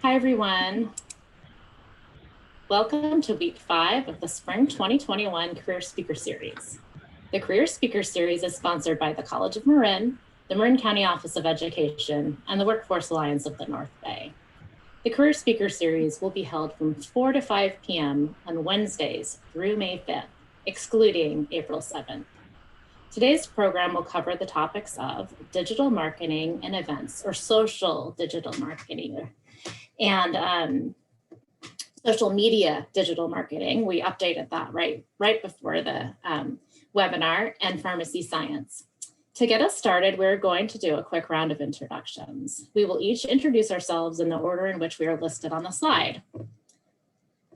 Hi, everyone. Welcome to week 5 of the Spring 2021 Career Speaker Series. The Career Speaker Series is sponsored by the College of Marin, the Marin County Office of Education, and the Workforce Alliance of the North Bay. The Career Speaker Series will be held from 4 to 5 p.m. on Wednesdays through May 5th, excluding April 7th. Today's program will cover the topics of digital marketing and events, or social digital marketing, and social media digital marketing. We updated that right before the webinar, and pharmacy science. To get us started, we're going to do a quick round of introductions. We will each introduce ourselves in the order in which we are listed on the slide.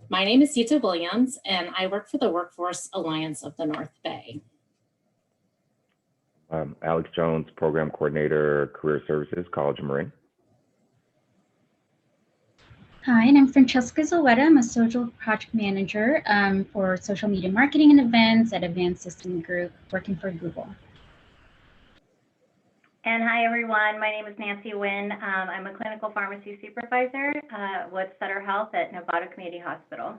My name is Sita Williams, and I work for the Workforce Alliance of the North Bay. Alex Jones, Program Coordinator, Career Services, College of Marin. Hi, and I'm Francesca Zulueta. I'm a social project manager for social media marketing and events at Advanced Systems Group, working for Google. And hi, everyone. My name is Nancy Nguyen. I'm a clinical pharmacy supervisor with Sutter Health at Novato Community Hospital.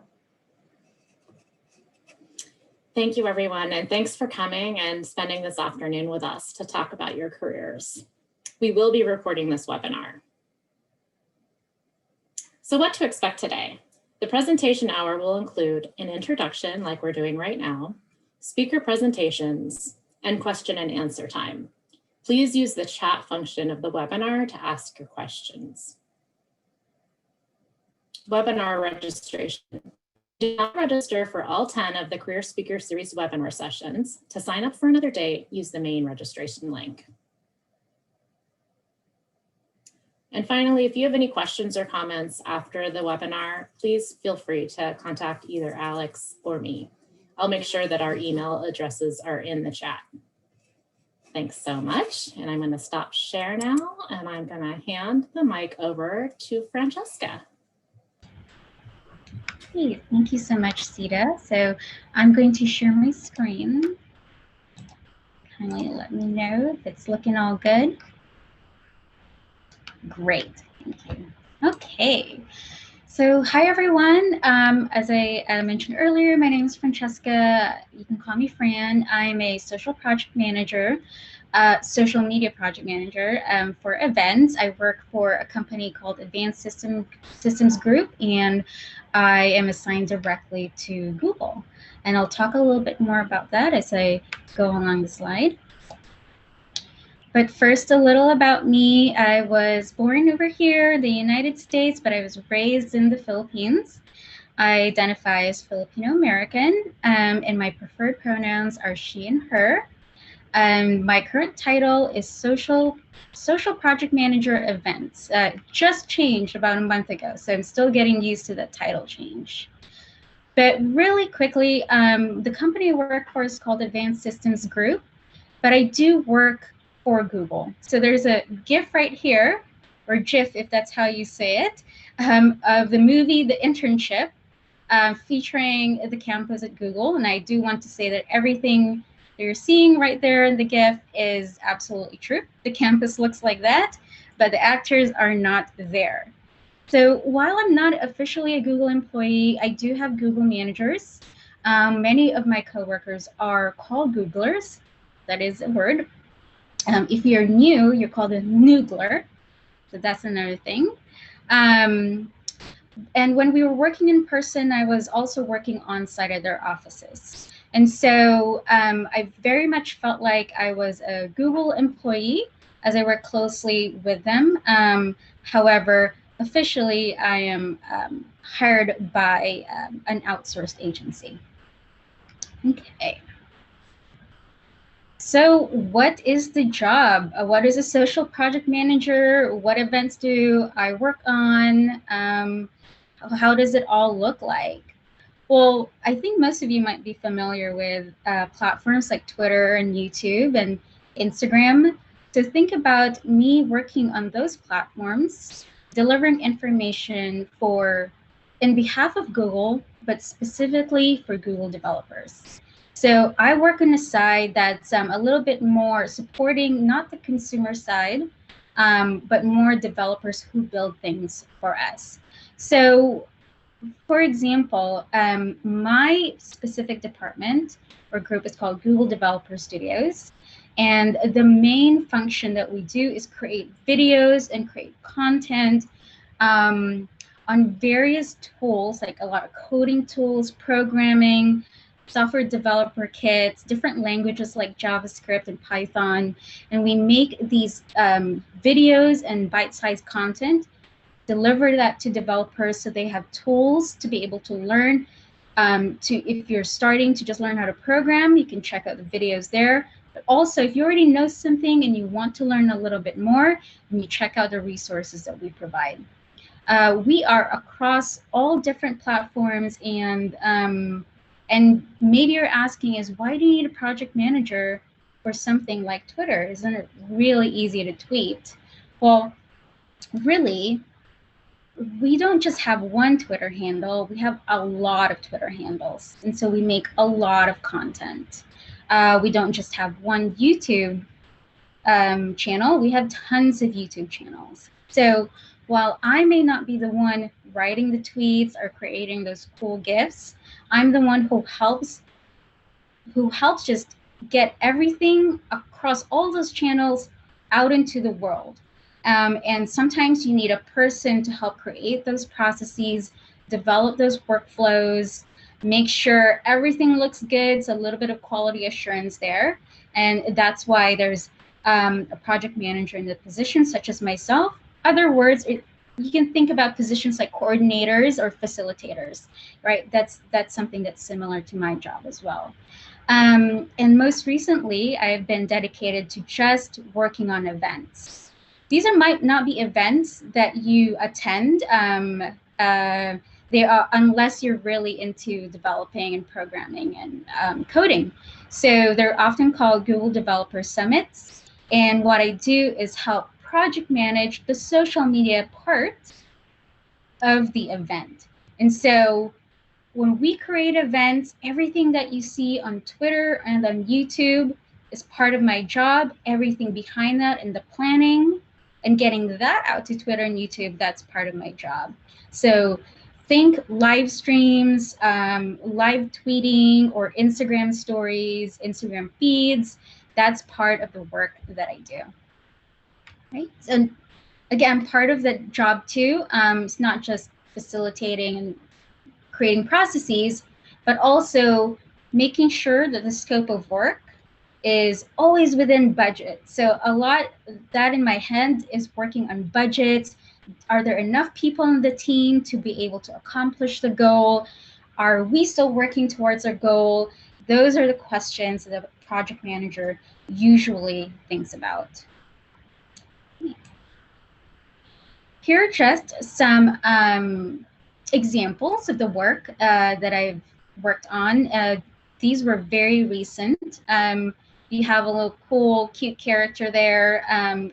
Thank you, everyone, and thanks for coming and spending this afternoon with us to talk about your careers. We will be recording this webinar. So what to expect today? The presentation hour will include an introduction like we're doing right now, speaker presentations, and question and answer time. Please use the chat function of the webinar to ask your questions. Webinar registration. Do not register for all 10 of the Career Speaker Series webinar sessions. To sign up for another date, use the main registration link. And finally, if you have any questions or comments after the webinar, please feel free to contact either Alex or me. I'll make sure that our email addresses are in the chat. Thanks so much. And I'm going to stop share now, and I'm going to hand the mic over to Francesca. Hey, thank you so much, Sita. So I'm going to share my screen. Kindly let me know if it's looking all good. Great, thank you. Okay, so hi everyone. As I mentioned earlier, my name is Francesca. You can call me Fran. I'm a social project manager, social media project manager for events. I work for a company called Advanced Systems Group, and I am assigned directly to Google. And I'll talk a little bit more about that as I go along the slide. But first, a little about me. I was born over here in the United States, but I was raised in the Philippines. I identify as Filipino American, and my preferred pronouns are she and her. My current title is Social Project Manager Events. Just changed about a month ago, so I'm still getting used to that title change. But really quickly, the company I work for is called Advanced Systems Group, but I do work for Google. So there's a GIF right here, or GIF if that's how you say it, of the movie The Internship, featuring the campus at Google. And I do want to say that everything that you're seeing right there in the GIF is absolutely true. The campus looks like that, but the actors are not there. So while I'm not officially a Google employee, I do have Google managers. Many of my coworkers are called Googlers. That is a word. If you're new, you're called a noogler. So that's another thing. And when we were working in person, I was also working on site at their offices. And so I very much felt like I was a Google employee as I worked closely with them. However, officially, I am hired by an outsourced agency. Okay. So what is the job? What is a social project manager? What events do I work on? How does it all look like? Well, I think most of you might be familiar with platforms like Twitter and YouTube and Instagram. So think about me working on those platforms, delivering information in behalf of Google, but specifically for Google developers. So I work on a side that's a little bit more supporting, not the consumer side, but more developers who build things for us. So, for example, my specific department or group is called Google Developer Studios. And the main function that we do is create videos and create content on various tools, like a lot of coding tools, programming, software developer kits, different languages like JavaScript and Python. And we make these videos and bite-sized content, deliver that to developers so they have tools to be able to learn. If you're starting to just learn how to program, you can check out the videos there. But also, if you already know something and you want to learn a little bit more, then you check out the resources that we provide. We are across all different platforms, and maybe you're asking is, why do you need a project manager for something like Twitter? Isn't it really easy to tweet? Well, really, we don't just have one Twitter handle, we have a lot of Twitter handles. And so we make a lot of content. We don't just have one YouTube channel, we have tons of YouTube channels. So while I may not be the one writing the tweets or creating those cool GIFs, I'm the one who helps just get everything across all those channels out into the world. And sometimes you need a person to help create those processes, develop those workflows, make sure everything looks good, so a little bit of quality assurance there. And that's why there's a project manager in the position, such as myself. Other words, you can think about positions like coordinators or facilitators, right? That's something that's similar to my job as well. And most recently, I have been dedicated to just working on events. These might not be events that you attend. They are, unless you're really into developing and programming and coding. So they're often called Google Developer Summits. And what I do is help project manage the social media part of the event. And so when we create events, everything that you see on Twitter and on YouTube is part of my job. Everything behind that and the planning and getting that out to Twitter and YouTube, that's part of my job. So think live streams, live tweeting, or Instagram stories, Instagram feeds. That's part of the work that I do. Right. So again, part of the job too, it's not just facilitating and creating processes, but also making sure that the scope of work is always within budget. So a lot that in my head is working on budgets. Are there enough people on the team to be able to accomplish the goal? Are we still working towards our goal? Those are the questions that the project manager usually thinks about. Here are just some examples of the work that I've worked on. These were very recent. You have a little cool, cute character there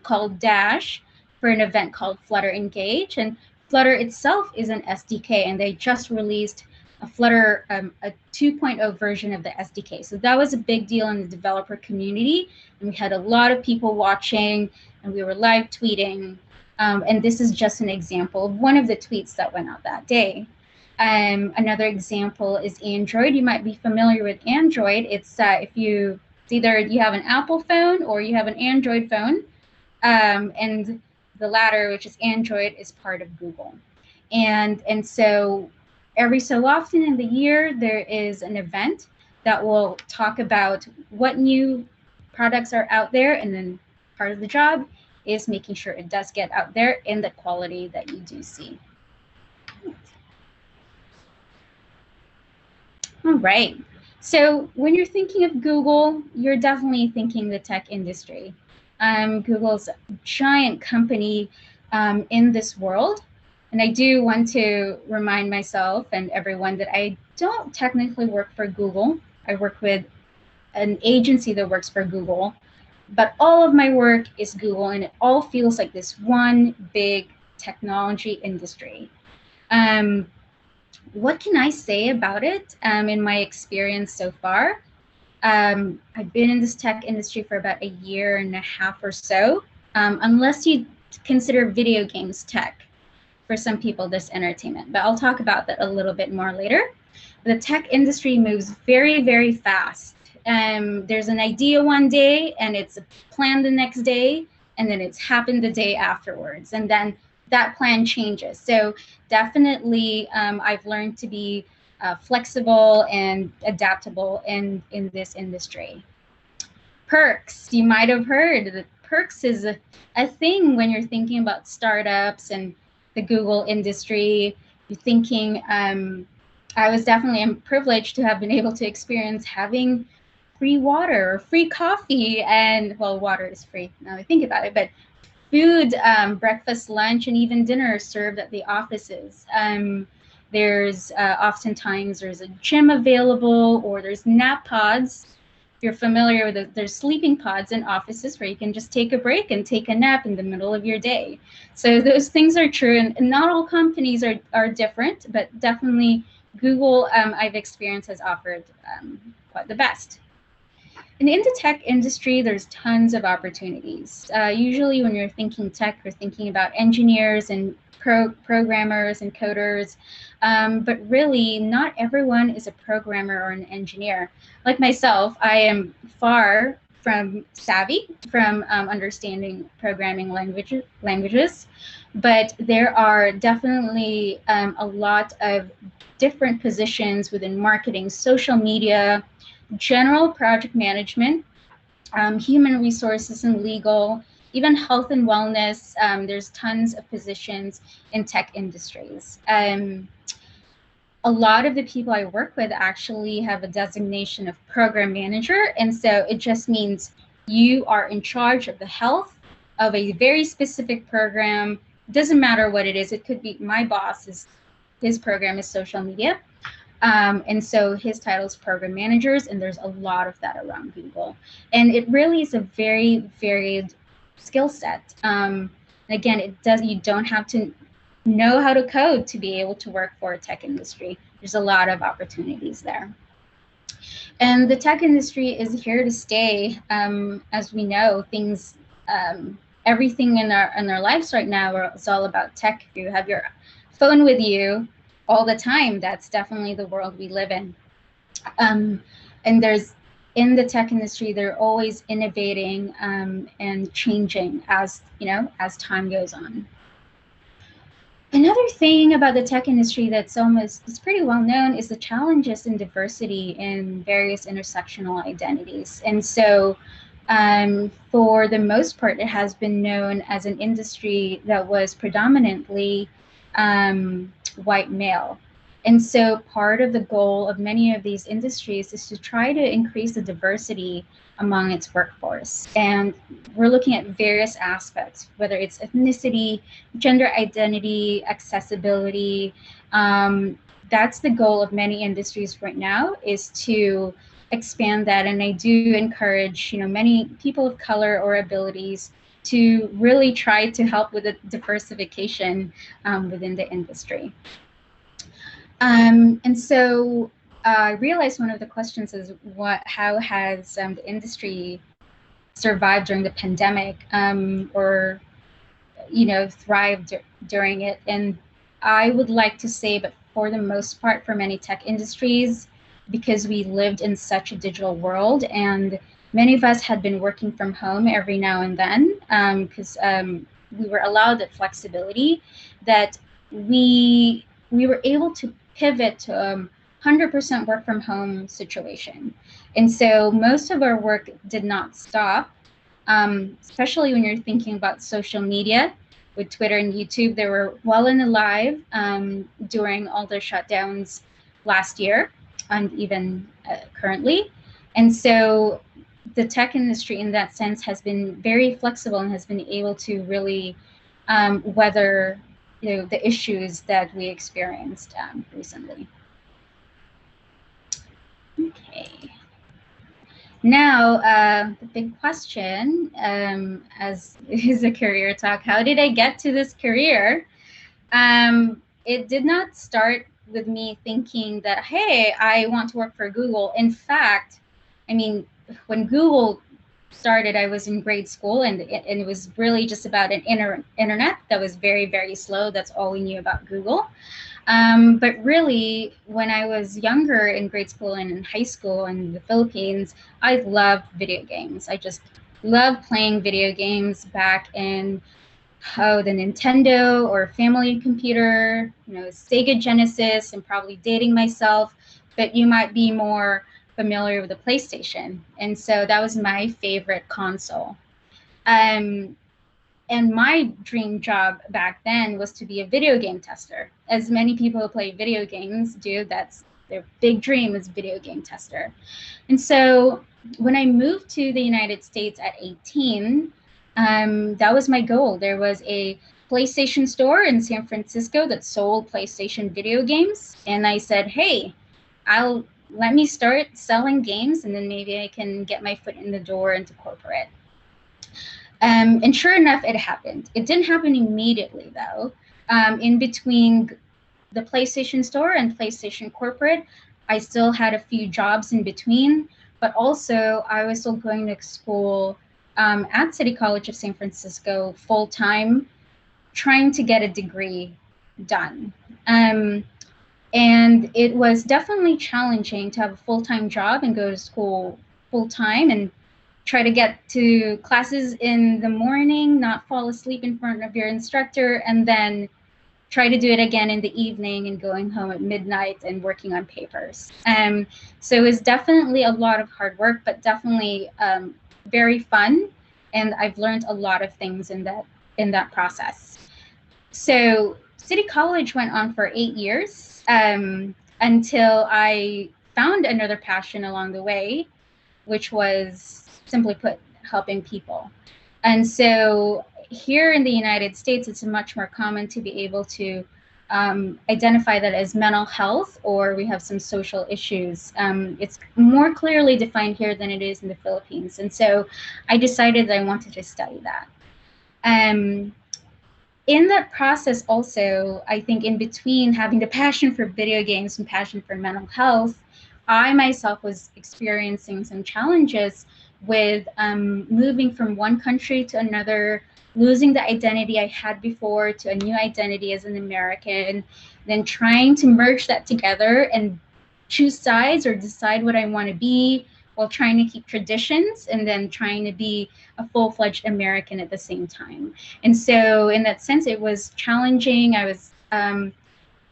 called Dash for an event called Flutter Engage. And Flutter itself is an SDK, and they just released a Flutter, a 2.0 version of the SDK. So that was a big deal in the developer community. And we had a lot of people watching, and we were live tweeting. And this is just an example of one of the tweets that went out that day. Another example is Android. You might be familiar with Android. It's either you have an Apple phone or you have an Android phone. And the latter, which is Android, is part of Google. And so every so often in the year, there is an event that will talk about what new products are out there. And then part of the job is making sure it does get out there in the quality that you do see. All right. So when you're thinking of Google, you're definitely thinking the tech industry. Google's a giant company in this world. And I do want to remind myself and everyone that I don't technically work for Google. I work with an agency that works for Google. But all of my work is Google, and it all feels like this one big technology industry. What can I say about it in my experience so far? I've been in this tech industry for about a year and a half or so. Unless you consider video games tech. For some people, this entertainment, but I'll talk about that a little bit more later. The tech industry moves very, very fast. There's an idea one day and it's planned the next day, and then it's happened the day afterwards, and then that plan changes. So definitely I've learned to be flexible and adaptable in this industry. Perks, you might have heard that perks is a thing when you're thinking about startups and the Google industry. You're thinking, I was definitely privileged to have been able to experience having free water or free coffee, and well, water is free now I think about it, but food, breakfast, lunch, and even dinner served at the offices. There's oftentimes there's a gym available, or there's nap pods. If you're familiar with it, there's sleeping pods in offices where you can just take a break and take a nap in the middle of your day. So those things are true, and not all companies are different, but definitely Google, I've experienced, has offered quite the best. And in the tech industry, there's tons of opportunities. Usually when you're thinking tech, you're thinking about engineers and programmers and coders, but really not everyone is a programmer or an engineer. Like myself, I am far from savvy from understanding programming languages, but there are definitely a lot of different positions within marketing, social media, general project management, human resources and legal, even health and wellness. There's tons of positions in tech industries. A lot of the people I work with actually have a designation of program manager, and so it just means you are in charge of the health of a very specific program. Doesn't matter what it is. It could be my boss, his program is social media. And so his title is program managers, and there's a lot of that around Google. And it really is a very varied skill set. Again, you don't have to know how to code to be able to work for a tech industry. There's a lot of opportunities there. And the tech industry is here to stay. As we know, things, everything in our lives right now is all about tech. You have your phone with you all the time. That's definitely the world we live in. And in the tech industry, they're always innovating and changing as time goes on. Another thing about the tech industry that's it's pretty well known is the challenges in diversity in various intersectional identities. And so for the most part, it has been known as an industry that was predominantly white male. And so part of the goal of many of these industries is to try to increase the diversity among its workforce. And we're looking at various aspects, whether it's ethnicity, gender identity, accessibility. That's the goal of many industries right now, is to expand that. And I do encourage, many people of color or abilities to really try to help with the diversification within the industry. And so I realized one of the questions is how has the industry survived during the pandemic, or thrived during it? And I would like to say, but for the most part, for many tech industries, because we lived in such a digital world, and many of us had been working from home every now and then, because we were allowed that flexibility, that we were able to pivot to 100% work from home situation. And so most of our work did not stop, especially when you're thinking about social media with Twitter and YouTube. They were well and alive during all the shutdowns last year and even currently. And so the tech industry in that sense has been very flexible and has been able to really weather the issues that we experienced recently. Okay. Now, the big question, as is a career talk, how did I get to this career? It did not start with me thinking that, hey, I want to work for Google. In fact, when Google started, I was in grade school, and it was really just about an internet that was very, very slow. That's all we knew about Google. But really, when I was younger in grade school and in high school in the Philippines, I loved video games. I just loved playing video games back in the Nintendo or family computer, Sega Genesis. And probably dating myself, but you might be more familiar with the PlayStation. And so that was my favorite console. And my dream job back then was to be a video game tester. As many people who play video games do, that's their big dream, is video game tester. And so when I moved to the United States at 18, that was my goal. There was a PlayStation store in San Francisco that sold PlayStation video games. And I said, hey, let me start selling games, and then maybe I can get my foot in the door into corporate. And sure enough, it happened. It didn't happen immediately, though. In between the PlayStation store and PlayStation corporate, I still had a few jobs in between, but also I was still going to school at City College of San Francisco full-time, trying to get a degree done. And it was definitely challenging to have a full-time job and go to school full-time and try to get to classes in the morning, not fall asleep in front of your instructor, and then try to do it again in the evening and going home at midnight and working on papers. So it was definitely a lot of hard work, but definitely very fun. And I've learned a lot of things in that process. So City College went on for 8 years until I found another passion along the way, which was, simply put, helping people. And so here in the United States, it's much more common to be able to identify that as mental health, or we have some social issues. It's more clearly defined here than it is in the Philippines. And so I decided that I wanted to study that. In that process also, I think in between having the passion for video games and passion for mental health, I myself was experiencing some challenges with moving from one country to another, losing the identity I had before to a new identity as an American, then trying to merge that together and choose sides or decide what I want to be while trying to keep traditions, and then trying to be a full-fledged American at the same time. And so in that sense, it was challenging. I was,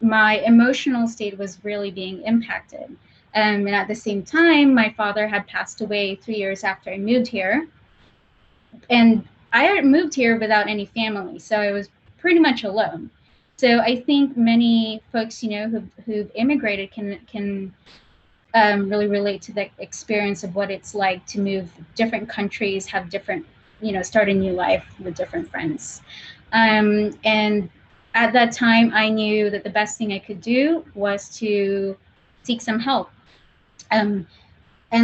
my emotional state was really being impacted. And at the same time, my father had passed away 3 years after I moved here. And I had moved here without any family, so I was pretty much alone. So I think many folks, who've immigrated can really relate to the experience of what it's like to move different countries, have different, start a new life with different friends. And at that time, I knew that the best thing I could do was to seek some help. And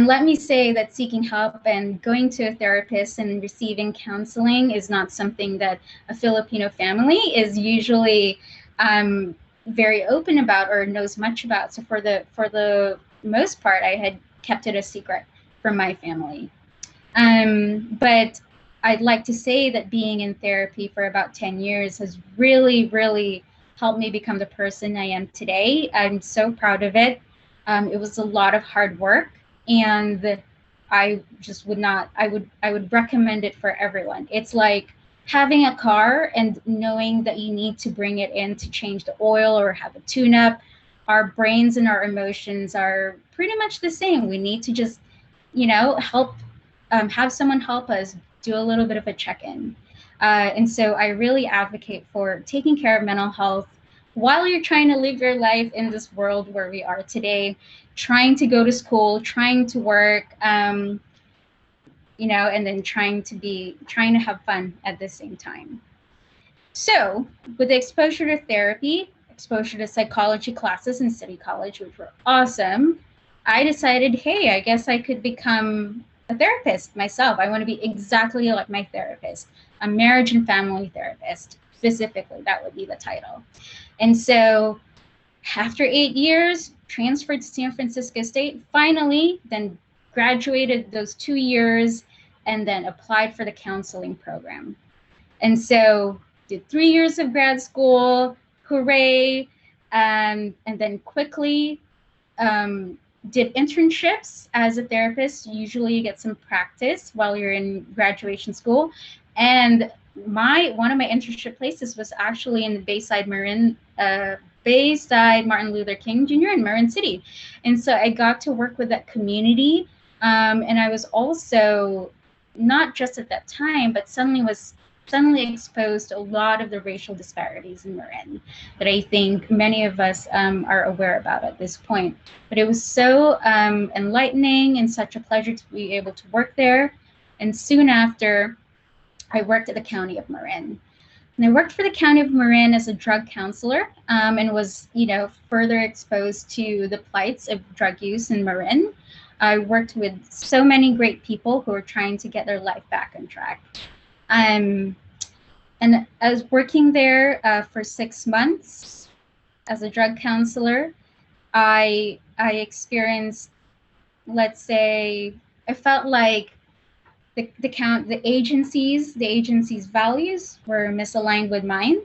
let me say that seeking help and going to a therapist and receiving counseling is not something that a Filipino family is usually very open about or knows much about. So for the most part, I had kept it a secret from my family. But I'd like to say that being in therapy for about 10 years has really, really helped me become the person I am today. I'm so proud of it. It was a lot of hard work, and I just I would recommend it for everyone. It's like having a car and knowing that you need to bring it in to change the oil or have a tune-up. Our brains and our emotions are pretty much the same. We need to just, help, have someone help us do a little bit of a check-in. And so I really advocate for taking care of mental health while you're trying to live your life in this world where we are today, trying to go to school, trying to work, and then trying to have fun at the same time. So with the exposure to therapy, exposure to psychology classes in City College, which were awesome, I decided, hey, I guess I could become a therapist myself. I want to be exactly like my therapist, a marriage and family therapist, specifically. That would be the title. And so after 8 years, transferred to San Francisco State, finally, then graduated those 2 years, and then applied for the counseling program. And so did 3 years of grad school, hooray, and then quickly did internships as a therapist. Usually you get some practice while you're in graduation school. And one of my internship places was actually in Bayside Martin Luther King Jr. in Marin City. And so I got to work with that community. And I was also, not just at that time, but suddenly exposed to a lot of the racial disparities in Marin that I think many of us are aware about at this point. But it was so enlightening and such a pleasure to be able to work there. And soon after, I worked at the County of Marin. And I worked for the County of Marin as a drug counselor and was, further exposed to the plights of drug use in Marin. I worked with so many great people who were trying to get their life back on track. And I was working there for 6 months as a drug counselor. I experienced, let's say, I felt like the agency's values were misaligned with mine,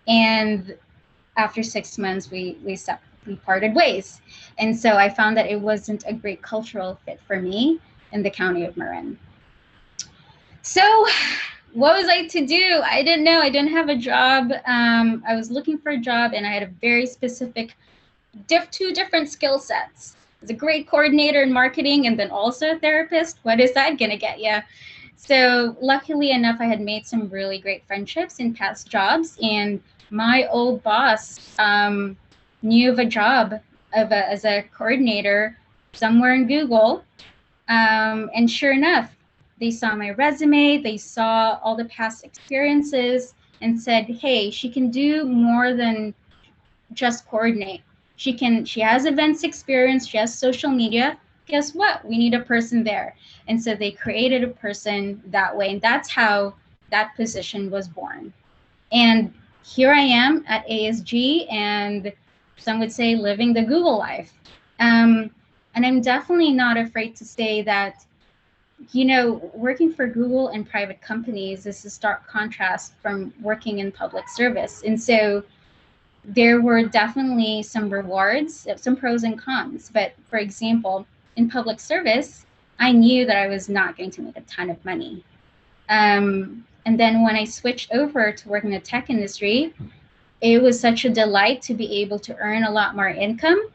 and after 6 months we parted ways. And so I found that it wasn't a great cultural fit for me in the County of Marin. So what was I to do? I didn't know. I didn't have a job. I was looking for a job, and I had a very specific two different skill sets. I was a great coordinator in marketing and then also a therapist. What is that gonna get you? So luckily enough, I had made some really great friendships in past jobs, and my old boss knew of a job as a coordinator somewhere in Google, and sure enough, they saw my resume, they saw all the past experiences, and said, hey, she can do more than just coordinate. She has events experience, she has social media. Guess what? We need a person there. And so they created a person that way, and that's how that position was born. And here I am at ASG, and some would say living the Google life. And I'm definitely not afraid to say that, working for Google and private companies is a stark contrast from working in public service. And so there were definitely some rewards, some pros and cons. But for example, in public service, I knew that I was not going to make a ton of money. And then when I switched over to work in the tech industry, it was such a delight to be able to earn a lot more income.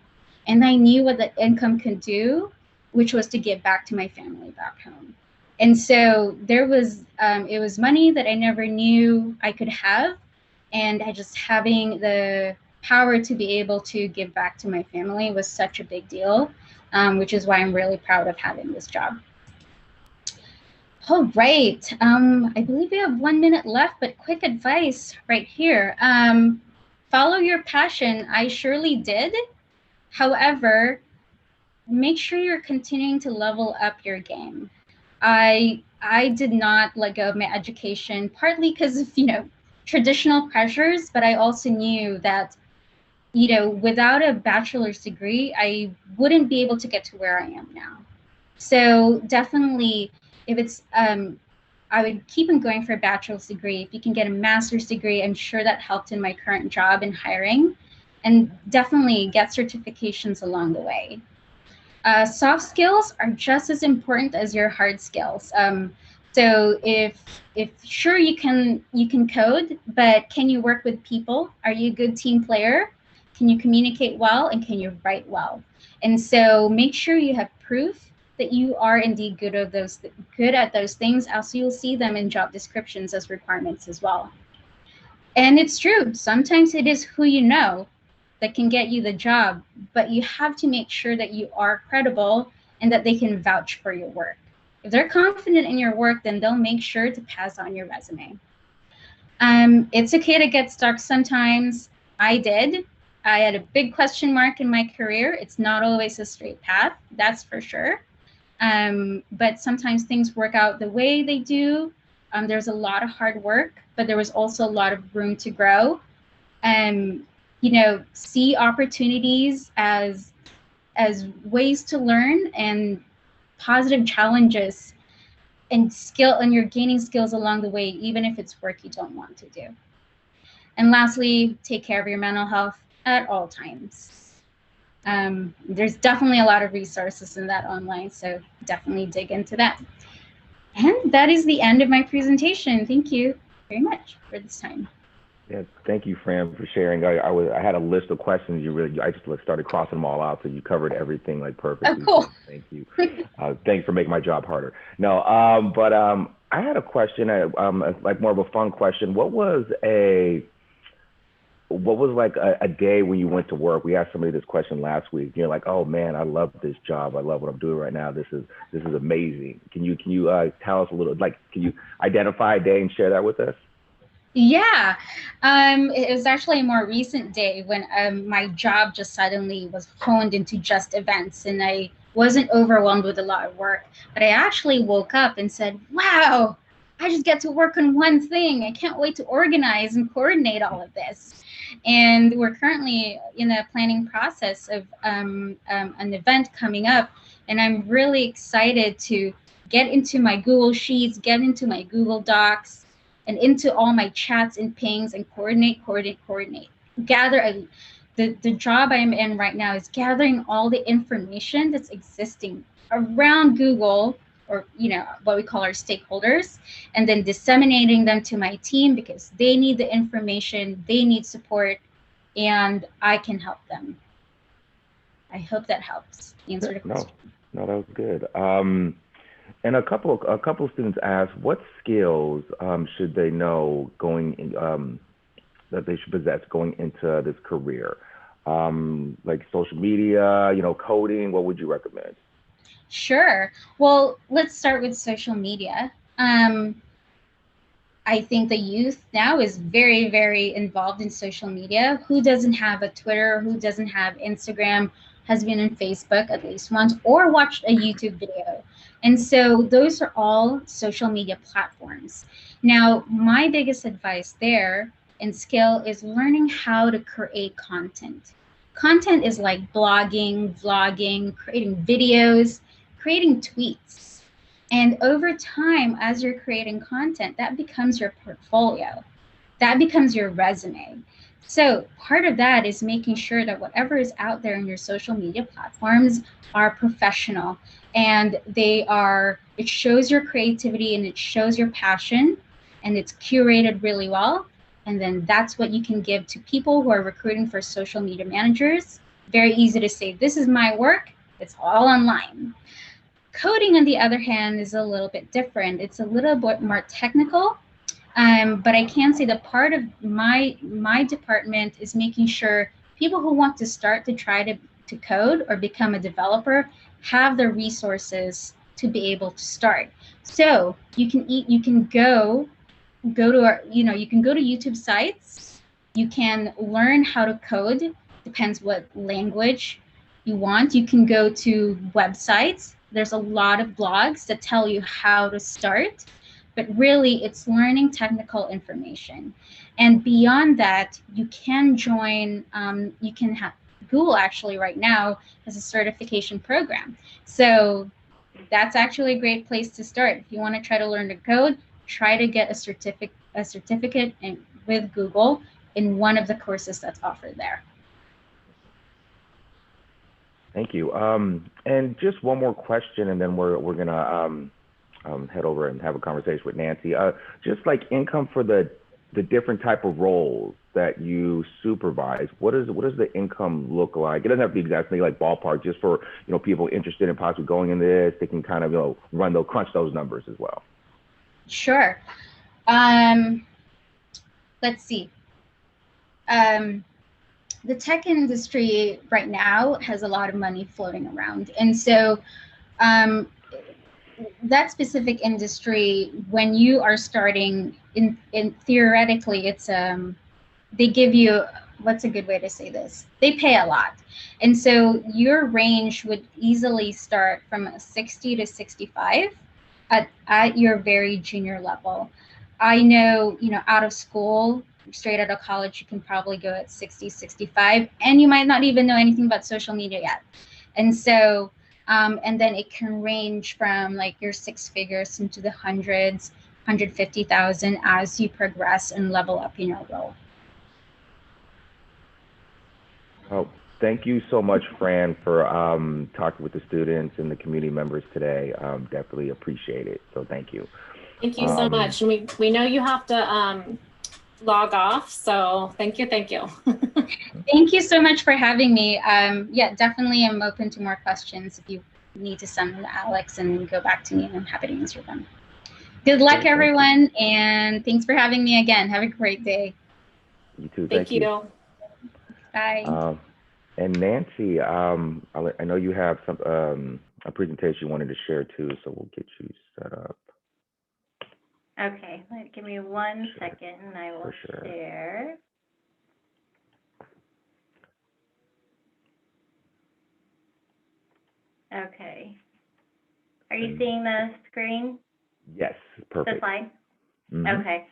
And I knew what that income could do, which was to give back to my family back home. And so there was, it was money that I never knew I could have. And just having the power to be able to give back to my family was such a big deal, which is why I'm really proud of having this job. All right, I believe we have 1 minute left, but quick advice right here. Follow your passion. I surely did. However, make sure you're continuing to level up your game. I did not let go of my education, partly because of, traditional pressures, but I also knew that, without a bachelor's degree, I wouldn't be able to get to where I am now. So definitely, if it's, I would keep on going for a bachelor's degree. If you can get a master's degree, I'm sure that helped in my current job in hiring, and definitely get certifications along the way. Soft skills are just as important as your hard skills. So if sure you can code, but can you work with people? Are you a good team player? Can you communicate well, and can you write well? And so make sure you have proof that you are indeed good at those things. Also, you'll see them in job descriptions as requirements as well. And it's true, sometimes it is who you know that can get you the job, but you have to make sure that you are credible and that they can vouch for your work. If they're confident in your work, then they'll make sure to pass on your resume. It's okay to get stuck sometimes. I did. I had a big question mark in my career. It's not always a straight path, that's for sure. But sometimes things work out the way they do. There's a lot of hard work, but there was also a lot of room to grow. See opportunities as ways to learn and positive challenges. and you're gaining skills along the way, even if it's work you don't want to do. And lastly, take care of your mental health at all times. There's definitely a lot of resources in that online, so definitely dig into that. And that is the end of my presentation. Thank you very much for this time. Yeah, thank you, Fran, for sharing. I had a list of questions. I just started crossing them all out, so you covered everything like perfectly. Oh, cool. So thank you. Thanks for making my job harder. No, but I had a question, like more of a fun question. What was like a day when you went to work? We asked somebody this question last week. You're like, oh man, I love this job. I love what I'm doing right now. This is amazing. Can you tell us a little, like, can you identify a day and share that with us? Yeah, it was actually a more recent day when my job just suddenly was honed into just events, and I wasn't overwhelmed with a lot of work, but I actually woke up and said, wow, I just get to work on one thing. I can't wait to organize and coordinate all of this. And we're currently in a planning process of an event coming up, and I'm really excited to get into my Google Sheets, get into my Google Docs, and into all my chats and pings and coordinate. The job I'm in right now is gathering all the information that's existing around Google, or what we call our stakeholders, and then disseminating them to my team because they need the information, they need support, and I can help them. I hope that helps answer the question. No, that was good. And a couple of students asked, what skills should they know that they should possess going into this career? Like social media, coding, what would you recommend? Sure. Well, let's start with social media. I think the youth now is very, very involved in social media. Who doesn't have a Twitter? Who doesn't have Instagram? Has been on Facebook at least once or watched a YouTube video. And so those are all social media platforms. Now, my biggest advice there and skill is learning how to create content. Content is like blogging, vlogging, creating videos, creating tweets. And over time, as you're creating content, that becomes your portfolio. That becomes your resume. So part of that is making sure that whatever is out there in your social media platforms are professional, and it shows your creativity and it shows your passion, and it's curated really well. And then that's what you can give to people who are recruiting for social media managers. Very easy to say, this is my work. It's all online. Coding, on the other hand, is a little bit different. It's a little bit more technical. But I can say that part of my department is making sure people who want to start to try to code or become a developer have the resources to be able to start. So you can go to our, you can go to YouTube sites. You can learn how to code. Depends what language you want. You can go to websites. There's a lot of blogs that tell you how to start. But really, it's learning technical information. And beyond that, you can join, Google actually right now has a certification program. So that's actually a great place to start. If you want to try to learn to code, try to get a certificate with Google in one of the courses that's offered there. Thank you. And just one more question, and then we're gonna head over and have a conversation with Nancy. Just like income for the different type of roles that you supervise, what does the income look like? It doesn't have to be exactly like ballpark, just for people interested in possibly going in this, they can kind of crunch those numbers as well. Sure. Let's see. The tech industry right now has a lot of money floating around, and so that specific industry, when you are starting in theoretically, it's they give you, what's a good way to say this? They pay a lot. And so your range would easily start from 60 to 65 at your very junior level. I know, out of school, straight out of college, you can probably go at 60, 65, and you might not even know anything about social media yet. And so And then it can range from like your six figures into the hundreds, 150,000 as you progress and level up in your role. Well, thank you so much, Fran, for talking with the students and the community members today. Definitely appreciate it. So thank you. Thank you so much. And we know you have to log off. So thank you. Thank you. Thank you so much for having me. Yeah, definitely I'm open to more questions if you need to send them to Alex and go back to me, and I'm happy to answer them. Good luck, everyone, and thanks for having me again. Have a great day. You too. Thank you. Bye. And Nancy, I know you have some a presentation you wanted to share too, so we'll get you set up. Okay, give me 1 second and I will share. Okay. Are you seeing the screen? Yes, perfect. The slide? Mm-hmm. Okay.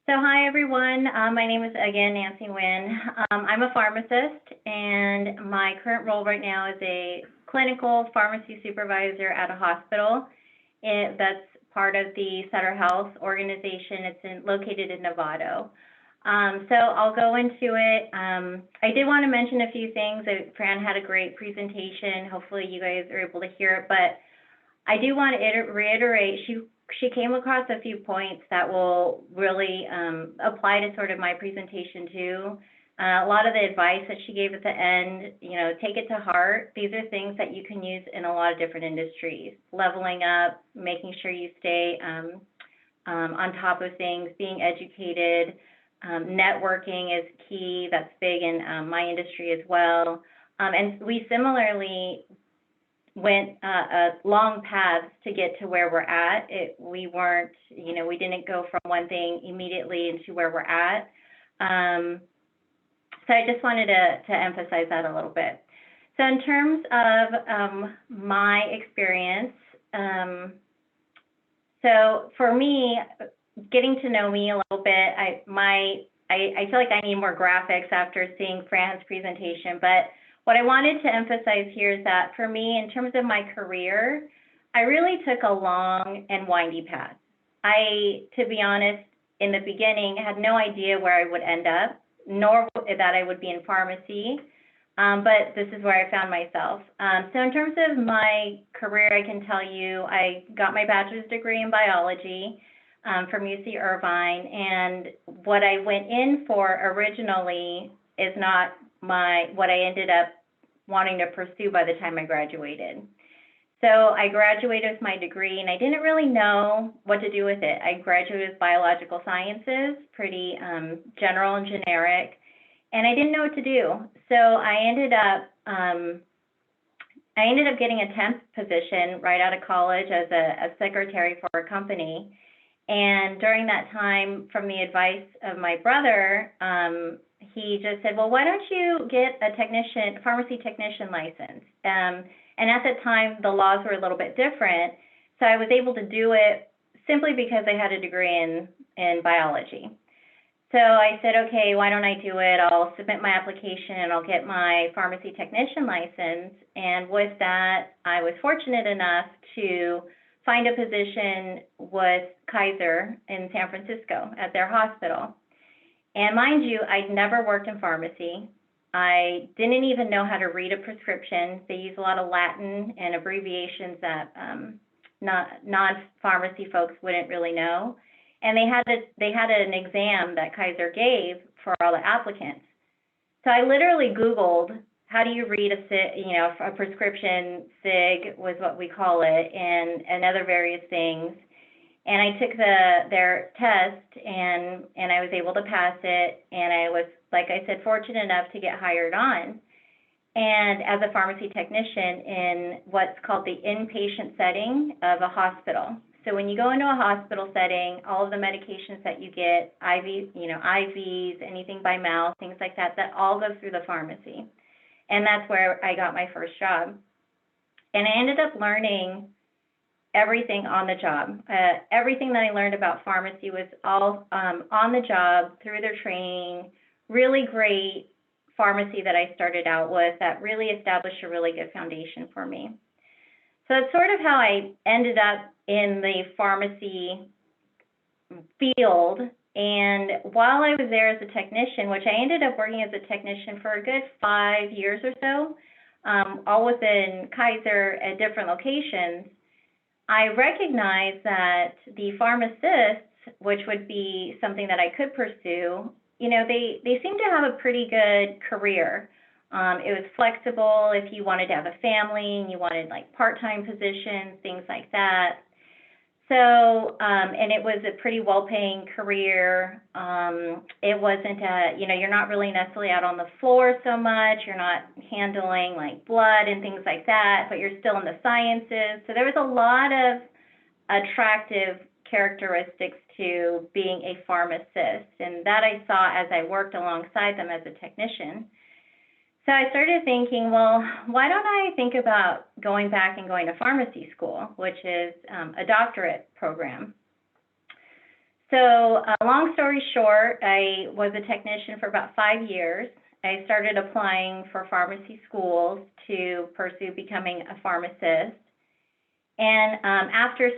So hi, everyone. My name is, again, Nancy Nguyen. I'm a pharmacist, and my current role right now is a clinical pharmacy supervisor at a hospital. That's part of the Sutter Health organization. It's located in Novato. So I'll go into it. I did want to mention a few things. Fran had a great presentation. Hopefully you guys are able to hear it, but I do want to reiterate, she came across a few points that will really apply to sort of my presentation too. A lot of the advice that she gave at the end, take it to heart. These are things that you can use in a lot of different industries. Leveling up, making sure you stay on top of things, being educated. Networking is key. That's big in my industry as well. And we similarly went long paths to get to where we're at. We weren't, we didn't go from one thing immediately into where we're at. So I just wanted to emphasize that a little bit. So in terms of my experience, so for me, getting to know me a little bit, I feel like I need more graphics after seeing Fran's presentation, but what I wanted to emphasize here is that for me, in terms of my career, I really took a long and windy path. To be honest, in the beginning, had no idea where I would end up, nor that I would be in pharmacy, but this is where I found myself. So in terms of my career, I can tell you I got my bachelor's degree in biology from UC Irvine, and what I went in for originally is not what I ended up wanting to pursue by the time I graduated. So I graduated with my degree, and I didn't really know what to do with it. I graduated with biological sciences, pretty general and generic, and I didn't know what to do. So I ended up getting a temp position right out of college as a secretary for a company. And during that time, from the advice of my brother, he just said, well, why don't you get a pharmacy technician license? And at the time, the laws were a little bit different. So I was able to do it simply because I had a degree in biology. So I said, okay, why don't I do it? I'll submit my application and I'll get my pharmacy technician license. And with that, I was fortunate enough to find a position with Kaiser in San Francisco at their hospital. And mind you, I'd never worked in pharmacy. I didn't even know how to read a prescription. They use a lot of Latin and abbreviations that non-pharmacy folks wouldn't really know. And they had an exam that Kaiser gave for all the applicants. So I literally Googled, how do you read a prescription? SIG was what we call it, and other various things. And I took their test, and I was able to pass it. And I was, like I said, fortunate enough to get hired on, and as a pharmacy technician in what's called the inpatient setting of a hospital. So when you go into a hospital setting, all of the medications that you get, IVs, anything by mouth, things like that, that all goes through the pharmacy. And that's where I got my first job. And I ended up learning everything on the job. Everything that I learned about pharmacy was all on the job, through their training. Really great pharmacy that I started out with that really established a really good foundation for me. So that's sort of how I ended up in the pharmacy field. And while I was there as a technician, which I ended up working as a technician for a good 5 years or so, all within Kaiser at different locations, I recognized that the pharmacists, which would be something that I could pursue, you know, they seem to have a pretty good career. It was flexible if you wanted to have a family and you wanted like part-time positions, things like that. So, and it was a pretty well-paying career. It wasn't you know, you're not really necessarily out on the floor so much. You're not handling like blood and things like that, but you're still in the sciences. So there was a lot of attractive characteristics to being a pharmacist, and that I saw as I worked alongside them as a technician. So I started thinking, well, why don't I think about going back and going to pharmacy school, which is a doctorate program. So long story short, I was a technician for about 5 years. I started applying for pharmacy schools to pursue becoming a pharmacist. And after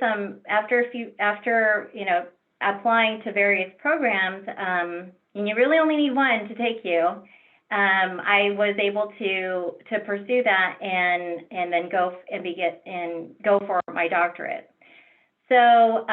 you know, applying to various programs, and you really only need one to take you, I was able to pursue that and then go for my doctorate. So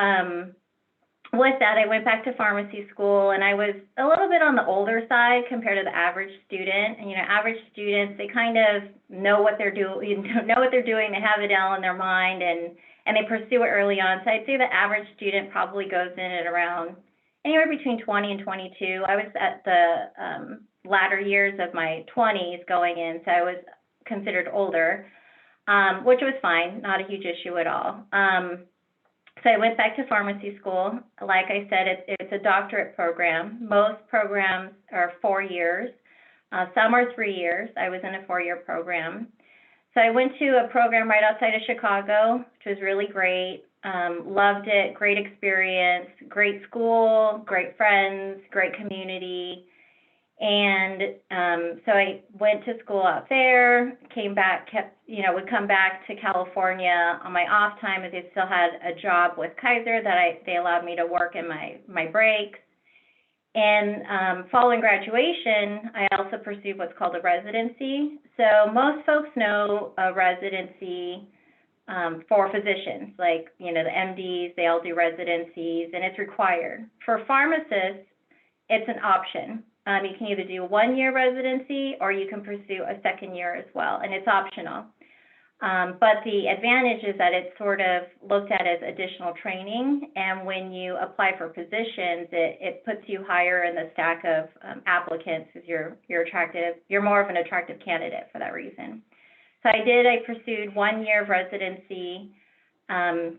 with that, I went back to pharmacy school, and I was a little bit on the older side compared to the average student. And you know, average students, they kind of know what they're doing, they have it all in their mind, and they pursue it early on. So I'd say the average student probably goes in at around anywhere between 20 and 22. I was at the latter years of my 20s going in, so I was considered older, which was fine, not a huge issue at all. So I went back to pharmacy school. Like I said, it's a doctorate program. Most programs are 4 years. Some are 3 years. I was in a 4-year program. So I went to a program right outside of Chicago, which was really great. Loved it, great experience, great school, great friends, great community. And so I went to school out there, came back, would come back to California on my off time as I still had a job with Kaiser that they allowed me to work in my breaks. And following graduation, I also pursued what's called a residency. So most folks know a residency for physicians, like, you know, the MDs, they all do residencies, and it's required. For pharmacists, it's an option. You can either do a 1-year residency or you can pursue a 2nd year as well, and it's optional. But the advantage is that it's sort of looked at as additional training, and when you apply for positions, it puts you higher in the stack of applicants because you're attractive. You're more of an attractive candidate for that reason. So I pursued 1 year of residency.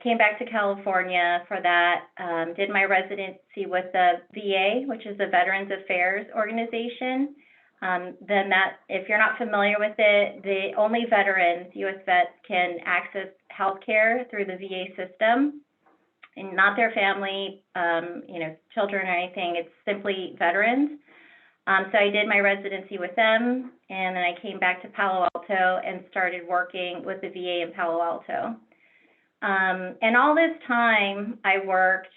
Came back to California for that, did my residency with the VA, which is the Veterans Affairs Organization. Then that, if you're not familiar with it, the only veterans, U.S. vets, can access healthcare through the VA system, and not their family, children or anything. It's simply veterans. So I did my residency with them, and then I came back to Palo Alto and started working with the VA in Palo Alto. And all this time, I worked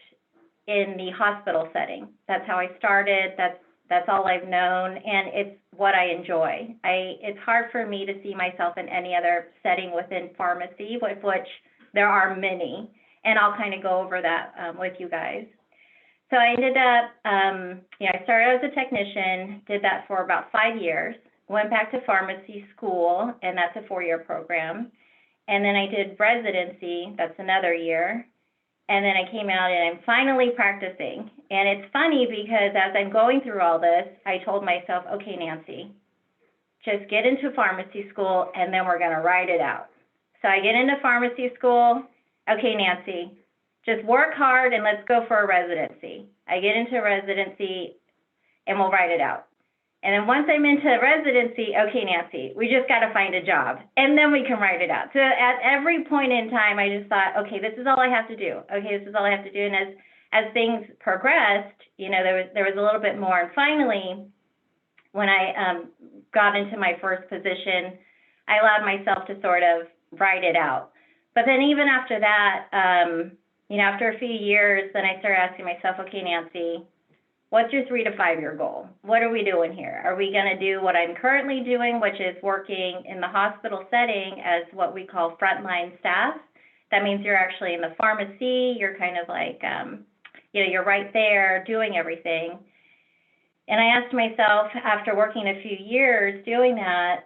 in the hospital setting. That's how I started. That's all I've known, and it's what I enjoy. It's hard for me to see myself in any other setting within pharmacy, with which there are many, and I'll kind of go over that with you guys. So I ended up, I started as a technician, did that for about 5 years, went back to pharmacy school, and that's a 4-year program. And then I did residency, that's another year. And then I came out and I'm finally practicing. And it's funny because as I'm going through all this, I told myself, okay, Nancy, just get into pharmacy school and then we're gonna ride it out. So I get into pharmacy school, okay, Nancy, just work hard and let's go for a residency. I get into residency and we'll ride it out. And then once I'm into residency, okay, Nancy, we just got to find a job, and then we can write it out. So at every point in time, I just thought, okay, this is all I have to do. Okay, this is all I have to do. And as things progressed, there was a little bit more. And finally, when I got into my first position, I allowed myself to sort of write it out. But then even after that, you know, after a few years, then I started asking myself, okay, Nancy, what's your 3 to 5 year goal? What are we doing here? Are we going to do what I'm currently doing, which is working in the hospital setting as what we call frontline staff? That means you're actually in the pharmacy. You're kind of like, you know, you're right there doing everything. And I asked myself, after working a few years doing that,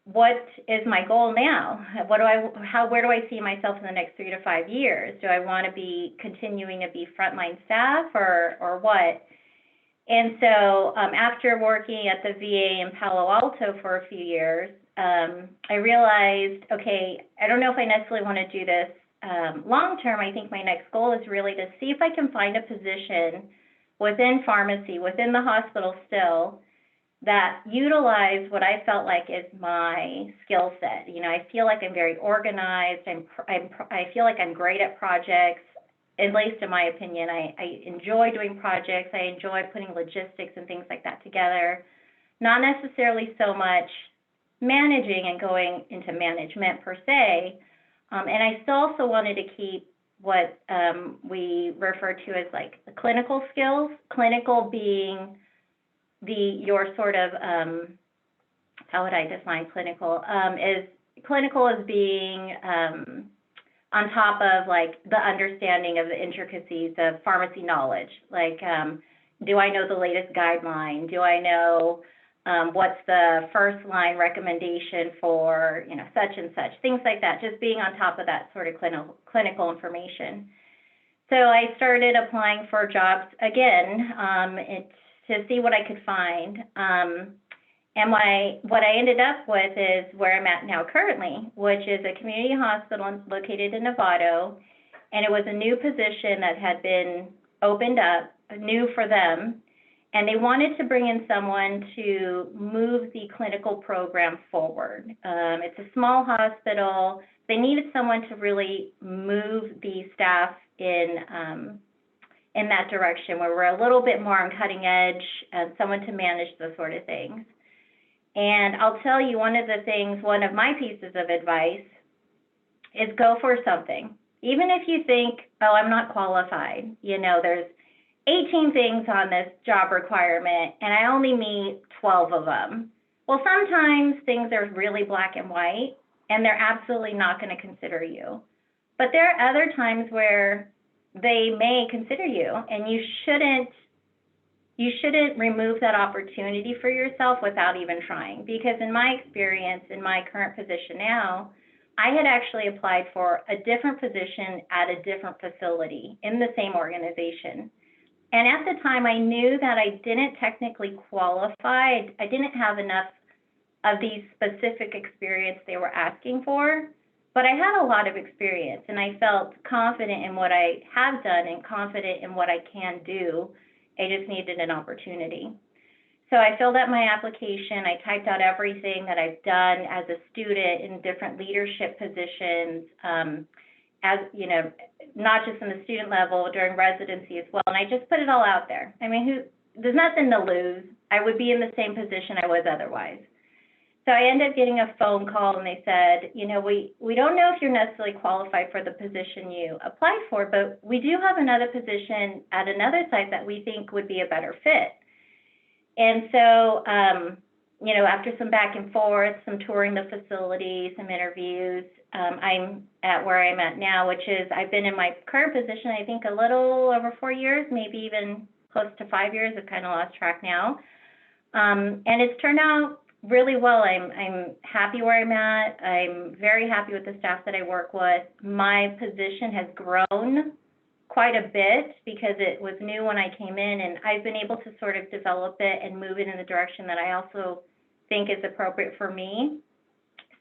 what is my goal now? Where do I see myself in the next 3 to 5 years? Do I want to be continuing to be frontline staff or what? And so after working at the VA in Palo Alto for a few years, I realized, okay, I don't know if I necessarily want to do this long term. I think my next goal is really to see if I can find a position within pharmacy, within the hospital still, that utilize what I felt like is my skill set. You know, I feel like I'm very organized. I feel like I'm great at projects, at least in my opinion. I enjoy doing projects. I enjoy putting logistics and things like that together. Not necessarily so much managing and going into management per se. And I still also wanted to keep what we refer to as like the clinical skills, clinical being your sort of, how would I define clinical? Clinical is being on top of like the understanding of the intricacies of pharmacy knowledge. Like, do I know the latest guideline? Do I know what's the first line recommendation for, you know, such and such, things like that, just being on top of that sort of clinical information. So I started applying for jobs again, to see what I could find. And what I ended up with is where I'm at now currently, which is a community hospital located in Novato. And it was a new position that had been opened up, new for them. And they wanted to bring in someone to move the clinical program forward. It's a small hospital. They needed someone to really move the staff in that direction, where we're a little bit more on cutting edge, and someone to manage those sort of things. And I'll tell you, one of my pieces of advice is go for something. Even if you think, oh, I'm not qualified, you know, there's 18 things on this job requirement and I only meet 12 of them. Well, sometimes things are really black and white and they're absolutely not going to consider you. But there are other times where they may consider you, and you shouldn't remove that opportunity for yourself without even trying. Because in my experience, in my current position now, I had actually applied for a different position at a different facility in the same organization. And at the time, I knew that I didn't technically qualify. I didn't have enough of the specific experience they were asking for. But I had a lot of experience, and I felt confident in what I have done and confident in what I can do. I just needed an opportunity. So I filled out my application. I typed out everything that I've done as a student in different leadership positions, as you know, not just in the student level, during residency as well. And I just put it all out there. I mean, there's nothing to lose. I would be in the same position I was otherwise. So I ended up getting a phone call, and they said, you know, we don't know if you're necessarily qualified for the position you applied for, but we do have another position at another site that we think would be a better fit. And so, you know, after some back and forth, some touring the facility, some interviews, I'm at where I'm at now, which is I've been in my current position, I think a little over 4 years, maybe even close to 5 years. I've kind of lost track now. And it's turned out really well. I'm happy where I'm at. I'm very happy with the staff that I work with. My position has grown quite a bit because it was new when I came in, and I've been able to sort of develop it and move it in the direction that I also think is appropriate for me.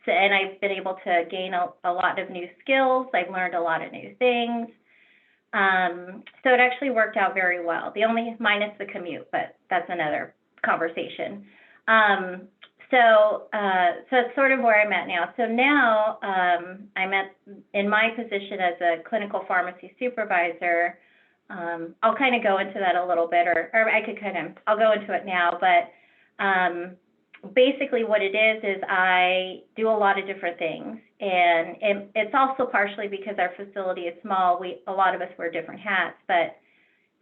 So, and I've been able to gain a lot of new skills. I've learned a lot of new things. So it actually worked out very well. The only minus the commute, but that's another conversation. So it's sort of where I'm at now. So now I'm in my position as a clinical pharmacy supervisor. I'll kind of go into that a little bit, or I'll go into it now, but basically what it is I do a lot of different things. And it's also partially because our facility is small. A lot of us wear different hats, but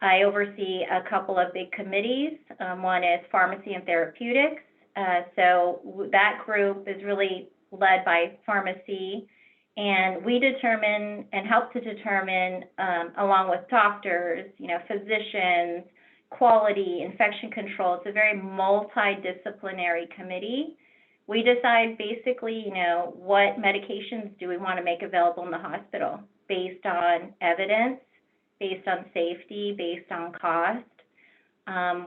I oversee a couple of big committees. One is pharmacy and therapeutics. So that group is really led by pharmacy, and we determine and help to determine, along with doctors, physicians, quality, infection control. It's a very multidisciplinary committee. We decide basically, what medications do we want to make available in the hospital based on evidence, based on safety, based on cost.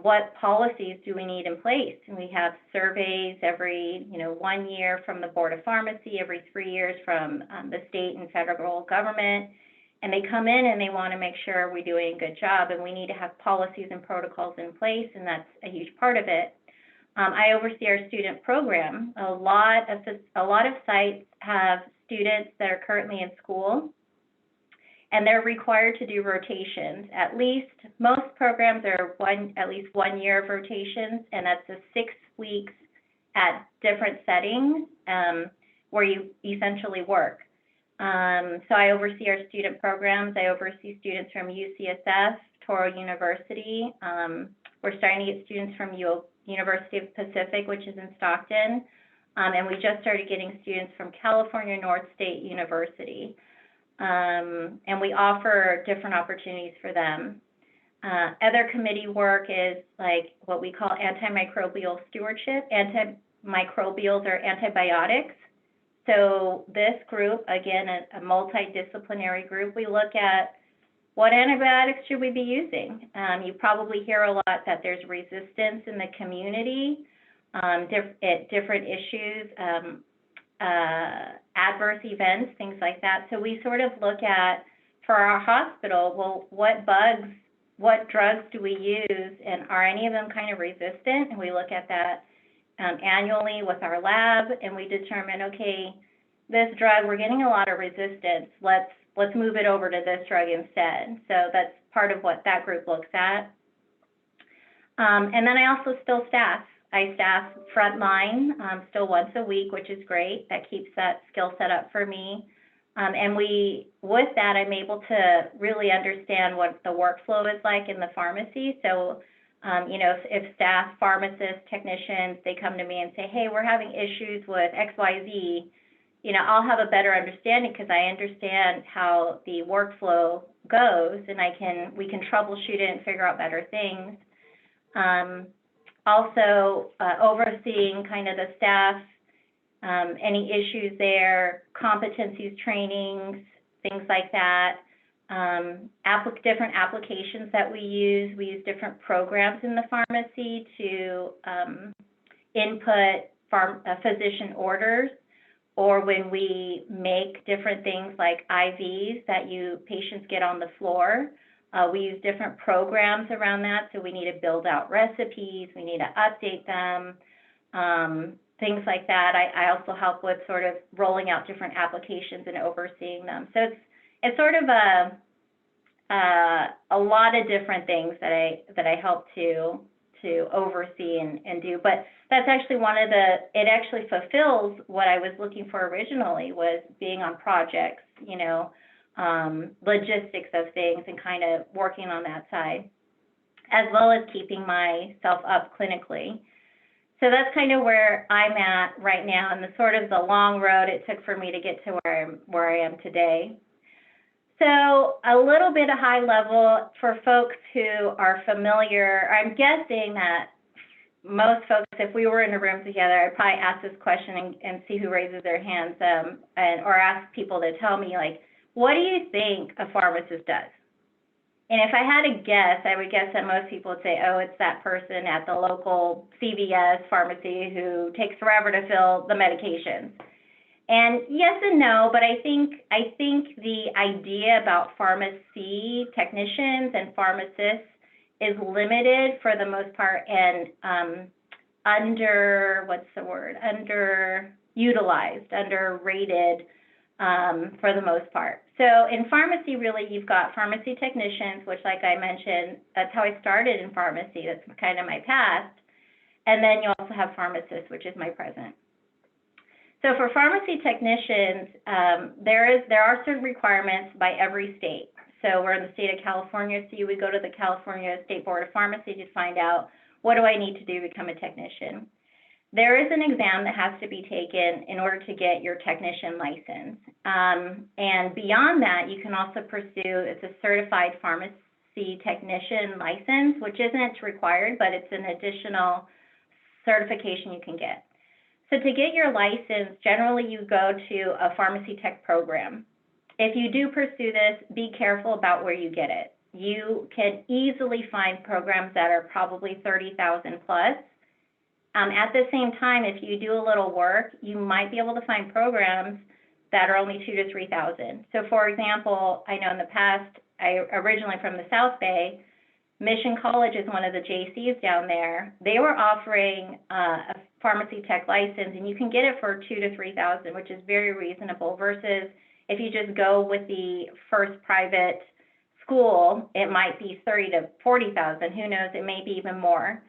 What policies do we need in place? And we have surveys every, 1 year from the Board of Pharmacy, every 3 years from the state and federal government. And they come in and they want to make sure we're doing a good job, and we need to have policies and protocols in place, and that's a huge part of it. I oversee our student program. A lot of sites have students that are currently in school, and they're required to do rotations. Most programs are at least 1 year of rotations, and that's 6 weeks at different settings where you essentially work. So I oversee our student programs. I oversee students from UCSF, Touro University. We're starting to get students from University of Pacific, which is in Stockton. And we just started getting students from California North State University. And we offer different opportunities for them. Other committee work is like what we call antimicrobial stewardship. Antimicrobials are antibiotics. So this group, again, a multidisciplinary group, we look at what antibiotics should we be using. You probably hear a lot that there's resistance in the community, different issues, adverse events, things like that. So we sort of look at, for our hospital, well, what drugs do we use, and are any of them kind of resistant? And we look at that annually with our lab, and we determine, okay, this drug, we're getting a lot of resistance. Let's move it over to this drug instead. So that's part of what that group looks at. And then I also still staff. I staff frontline still once a week, which is great. That keeps that skill set up for me. And with that, I'm able to really understand what the workflow is like in the pharmacy. So, if staff, pharmacists, technicians, they come to me and say, hey, we're having issues with XYZ, I'll have a better understanding because I understand how the workflow goes, and we can troubleshoot it and figure out better things. Also, overseeing kind of the staff, any issues there, competencies, trainings, things like that. Different applications that we use different programs in the pharmacy to input physician orders, or when we make different things like IVs that patients get on the floor. We use different programs around that, so we need to build out recipes, we need to update them, things like that. I also help with sort of rolling out different applications and overseeing them. So it's sort of a lot of different things that I help to oversee and do. But that's actually it actually fulfills what I was looking for originally, was being on projects, logistics of things, and kind of working on that side, as well as keeping myself up clinically. So that's kind of where I'm at right now, and the long road it took for me to get to where I am today. So a little bit of high level for folks who are familiar. I'm guessing that most folks, if we were in a room together, I'd probably ask this question and see who raises their hands, or ask people to tell me, like, what do you think a pharmacist does? And if I had to guess, I would guess that most people would say, oh, it's that person at the local CVS pharmacy who takes forever to fill the medications. And yes and no, but I think the idea about pharmacy technicians and pharmacists is limited for the most part, and underutilized, underrated for the most part. So in pharmacy, really, you've got pharmacy technicians, which, like I mentioned, that's how I started in pharmacy. That's kind of my past. And then you also have pharmacists, which is my present. So for pharmacy technicians, there are certain requirements by every state. So we're in the state of California, so you would go to the California State Board of Pharmacy to find out, what do I need to do to become a technician? There is an exam that has to be taken in order to get your technician license. And beyond that, you can also pursue, it's a certified pharmacy technician license, which isn't required, but it's an additional certification you can get. So to get your license, generally you go to a pharmacy tech program. If you do pursue this, be careful about where you get it. You can easily find programs that are probably 30,000 plus. At the same time, if you do a little work, you might be able to find programs that are only 2,000 to 3,000. So for example, I know in the past, originally from the South Bay, Mission College is one of the JCs down there. They were offering a pharmacy tech license, and you can get it for 2,000 to 3,000, which is very reasonable, versus if you just go with the first private school, it might be 30,000 to 40,000. Who knows? It may be even more.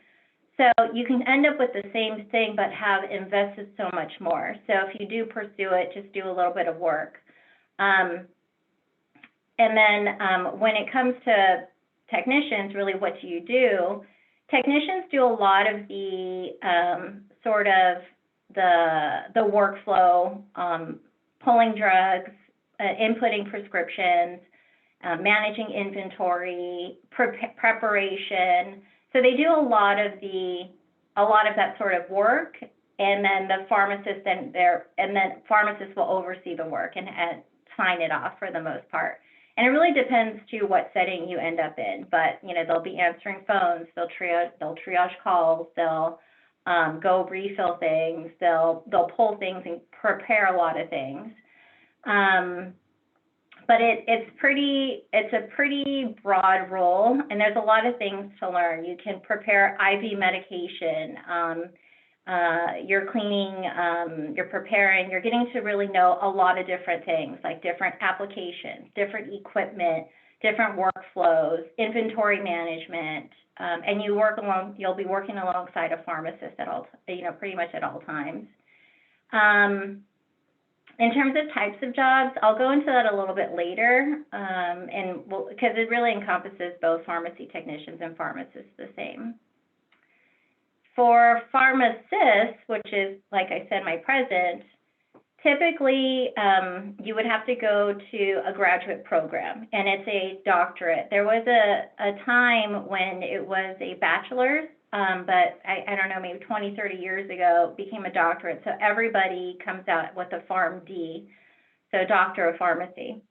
So you can end up with the same thing, but have invested so much more. So if you do pursue it, just do a little bit of work. And then when it comes to technicians, really, what do you do? Technicians do a lot of the sort of the workflow, pulling drugs, inputting prescriptions, managing inventory, preparation. So they do a lot of that sort of work, and then the pharmacist and then pharmacists will oversee the work and sign it off for the most part. And it really depends to what setting you end up in, but they'll be answering phones, they'll triage calls, they'll go refill things, they'll pull things and prepare a lot of things. But it's a pretty broad role, and there's a lot of things to learn. You can prepare IV medication, you're cleaning, you're preparing, you're getting to really know a lot of different things, like different applications, different equipment, different workflows, inventory management, and you'll be working alongside a pharmacist at all, pretty much at all times. In terms of types of jobs, I'll go into that a little bit later, because it really encompasses both pharmacy technicians and pharmacists the same. For pharmacists, which is, like I said, my present, typically you would have to go to a graduate program, and it's a doctorate. There was a time when it was a bachelor's, but I don't know, maybe 20, 30 years ago, became a doctorate. So everybody comes out with a PharmD, so Doctor of Pharmacy.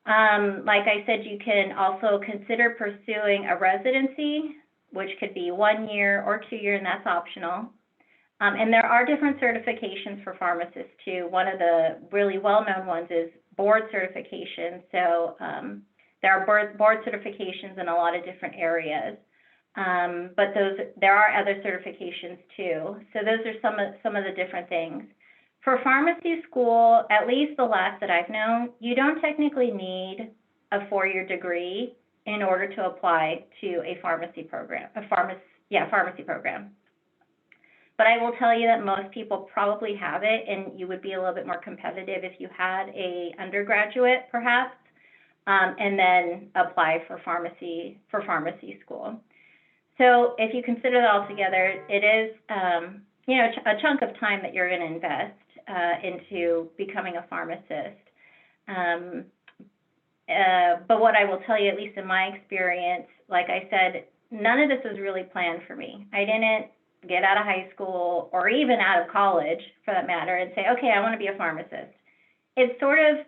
Like I said, you can also consider pursuing a residency, which could be 1 year or 2 year, and that's optional. And there are different certifications for pharmacists too. One of the really well-known ones is board certification. So there are board certifications in a lot of different areas. But there are other certifications too. So those are some of the different things. For pharmacy school, at least the last that I've known, you don't technically need a 4-year degree in order to apply to a pharmacy program, pharmacy program. But I will tell you that most people probably have it, and you would be a little bit more competitive if you had a undergraduate, perhaps, and then apply for pharmacy school. So if you consider that all together, it is, a chunk of time that you're going to invest into becoming a pharmacist. But what I will tell you, at least in my experience, like I said, none of this was really planned for me. I didn't get out of high school or even out of college, for that matter, and say, okay, I want to be a pharmacist. It sort of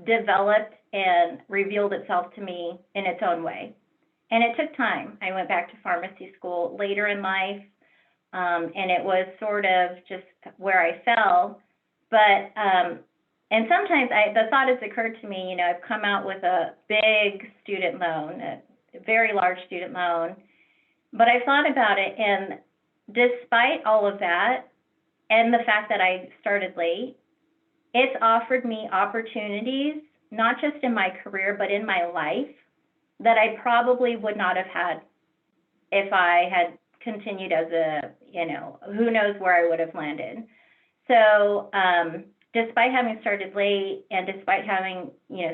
developed and revealed itself to me in its own way. And it took time. I went back to pharmacy school later in life, and it was sort of just where I fell. But, and sometimes the thought has occurred to me, I've come out with a big student loan, a very large student loan, but I thought about it, and despite all of that, and the fact that I started late, it's offered me opportunities, not just in my career, but in my life, that I probably would not have had if I had continued as who knows where I would have landed. So despite having started late and despite having,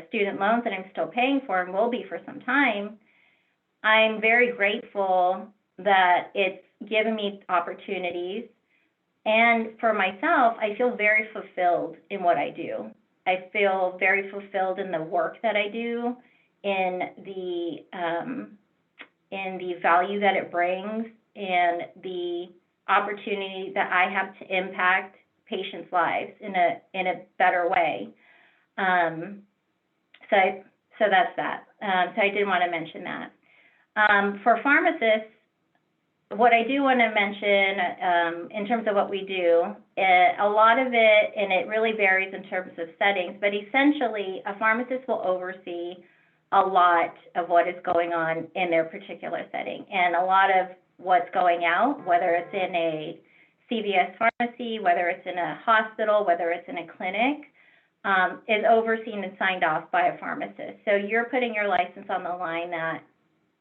student loans that I'm still paying for and will be for some time, I'm very grateful that it's given me opportunities. And for myself, I feel very fulfilled in what I do. I feel very fulfilled in the work that I do, in the value that it brings, and the opportunity that I have to impact patients' lives in a better way. So that's that. So I did want to mention that. For pharmacists, what I do want to mention in terms of what we do, a lot of it, and it really varies in terms of settings, but essentially a pharmacist will oversee a lot of what is going on in their particular setting. And a lot of what's going out, whether it's in a CVS pharmacy, whether it's in a hospital, whether it's in a clinic, is overseen and signed off by a pharmacist. So you're putting your license on the line that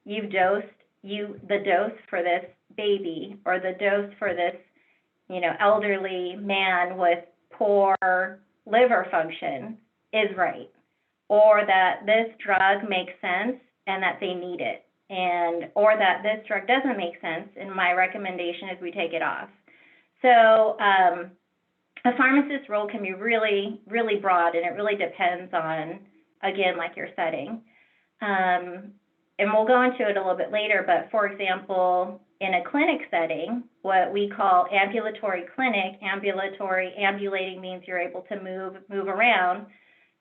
you've the dose for this baby, or the dose for this, elderly man with poor liver function is right, or that this drug makes sense and that they need it, or that this drug doesn't make sense, and my recommendation is we take it off. So a pharmacist's role can be really, really broad, and it really depends on, again, like your setting. And we'll go into it a little bit later, but for example, in a clinic setting, what we call ambulatory clinic, ambulating means you're able to move around.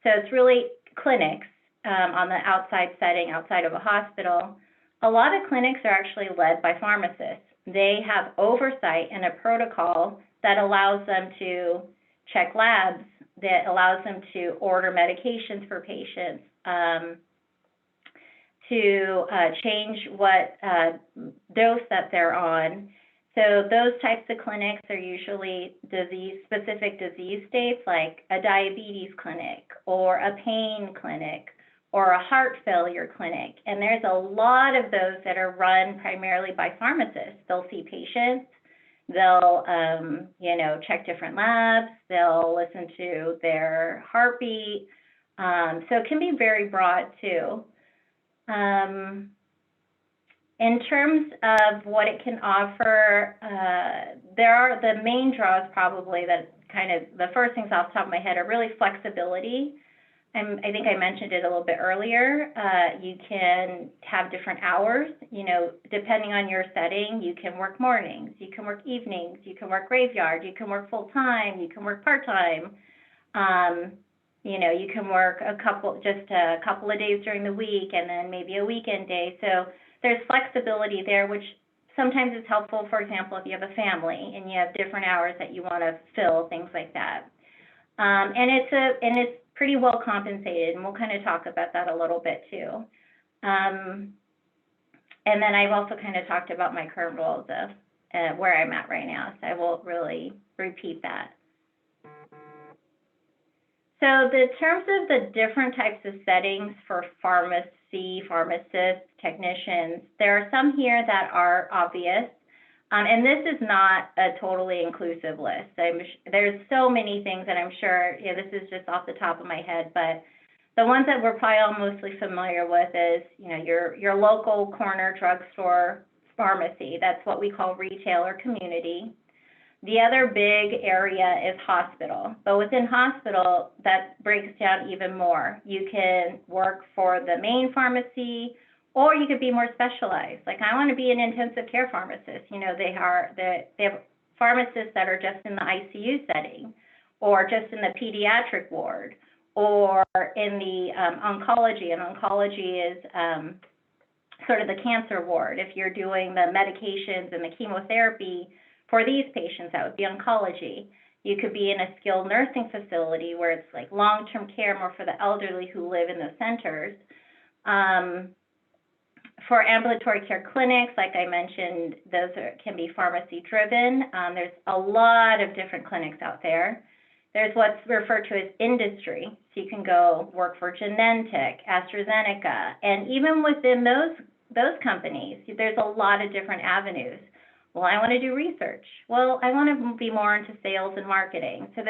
So it's really clinics on the outside setting, outside of a hospital. A lot of clinics are actually led by pharmacists. They have oversight and a protocol that allows them to check labs, that allows them to order medications for patients, to change what dose that they're on. So those types of clinics are usually specific disease states, like a diabetes clinic or a pain clinic or a heart failure clinic. And there's a lot of those that are run primarily by pharmacists. They'll see patients, they'll check different labs, they'll listen to their heartbeat. So it can be very broad too. In terms of what it can offer, there are the main draws probably that kind of the first things off the top of my head are really flexibility. I think I mentioned it a little bit earlier. You can have different hours, depending on your setting. You can work mornings, you can work evenings, you can work graveyard, you can work full time, you can work part time. You can work just a couple of days during the week and then maybe a weekend day. So there's flexibility there, which sometimes is helpful, for example, if you have a family and you have different hours that you want to fill, things like that. And it's pretty well compensated, and we'll kind of talk about that a little bit too. And then I've also kind of talked about my current role of where I'm at right now, so I won't really repeat that. So the terms of the different types of settings for pharmacy, pharmacists, technicians, there are some here that are obvious. And this is not a totally inclusive list. There's so many things that I'm sure, this is just off the top of my head, but the ones that we're probably all mostly familiar with is, your local corner drugstore pharmacy. That's what we call retail or community. The other big area is hospital, but within hospital, that breaks down even more. You can work for the main pharmacy, or you could be more specialized. Like, I want to be an intensive care pharmacist. They have pharmacists that are just in the ICU setting, or just in the pediatric ward, or in the oncology. And oncology is sort of the cancer ward. If you're doing the medications and the chemotherapy for these patients, that would be oncology. You could be in a skilled nursing facility where it's like long-term care, more for the elderly who live in the centers. For ambulatory care clinics, like I mentioned, those can be pharmacy-driven. There's a lot of different clinics out there. There's what's referred to as industry. So you can go work for Genentech, AstraZeneca, and even within those companies, there's a lot of different avenues. Well, I want to do research. Well, I want to be more into sales and marketing. So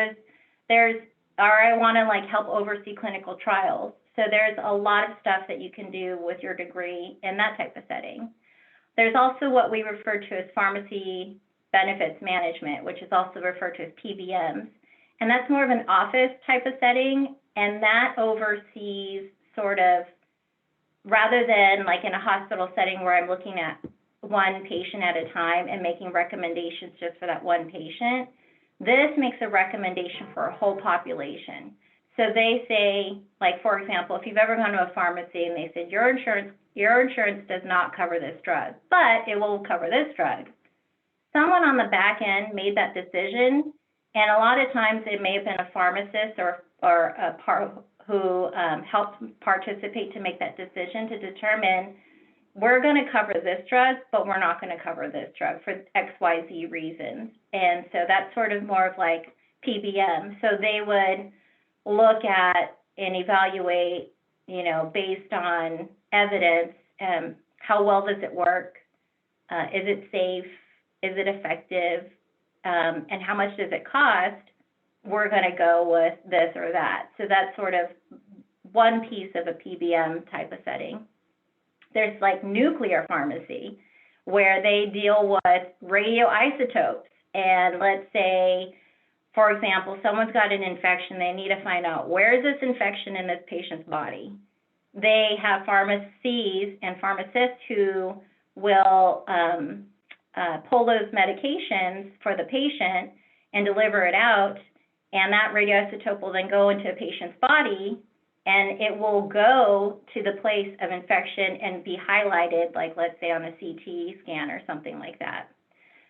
or I want to like help oversee clinical trials. So there's a lot of stuff that you can do with your degree in that type of setting. There's also what we refer to as pharmacy benefits management, which is also referred to as PBMs. And that's more of an office type of setting, and that oversees sort of, rather than like in a hospital setting where I'm looking at one patient at a time and making recommendations just for that one patient, this makes a recommendation for a whole population. So they say, like, for example, if you've ever gone to a pharmacy and they said, your insurance does not cover this drug, but it will cover this drug. Someone on the back end made that decision, and a lot of times it may have been a pharmacist or a who helped participate to make that decision to determine, we're going to cover this drug, but we're not going to cover this drug for XYZ reasons. And so that's sort of more of like PBM. So they would look at and evaluate, based on evidence, how well does it work? Is it safe? Is it effective? And how much does it cost? We're going to go with this or that. So that's sort of one piece of a PBM type of setting. There's like nuclear pharmacy, where they deal with radioisotopes. And let's say, for example, someone's got an infection. They need to find out, where is this infection in this patient's body? They have pharmacies and pharmacists who will pull those medications for the patient and deliver it out. And that radioisotope will then go into a patient's body, and it will go to the place of infection and be highlighted, like let's say on a CT scan or something like that.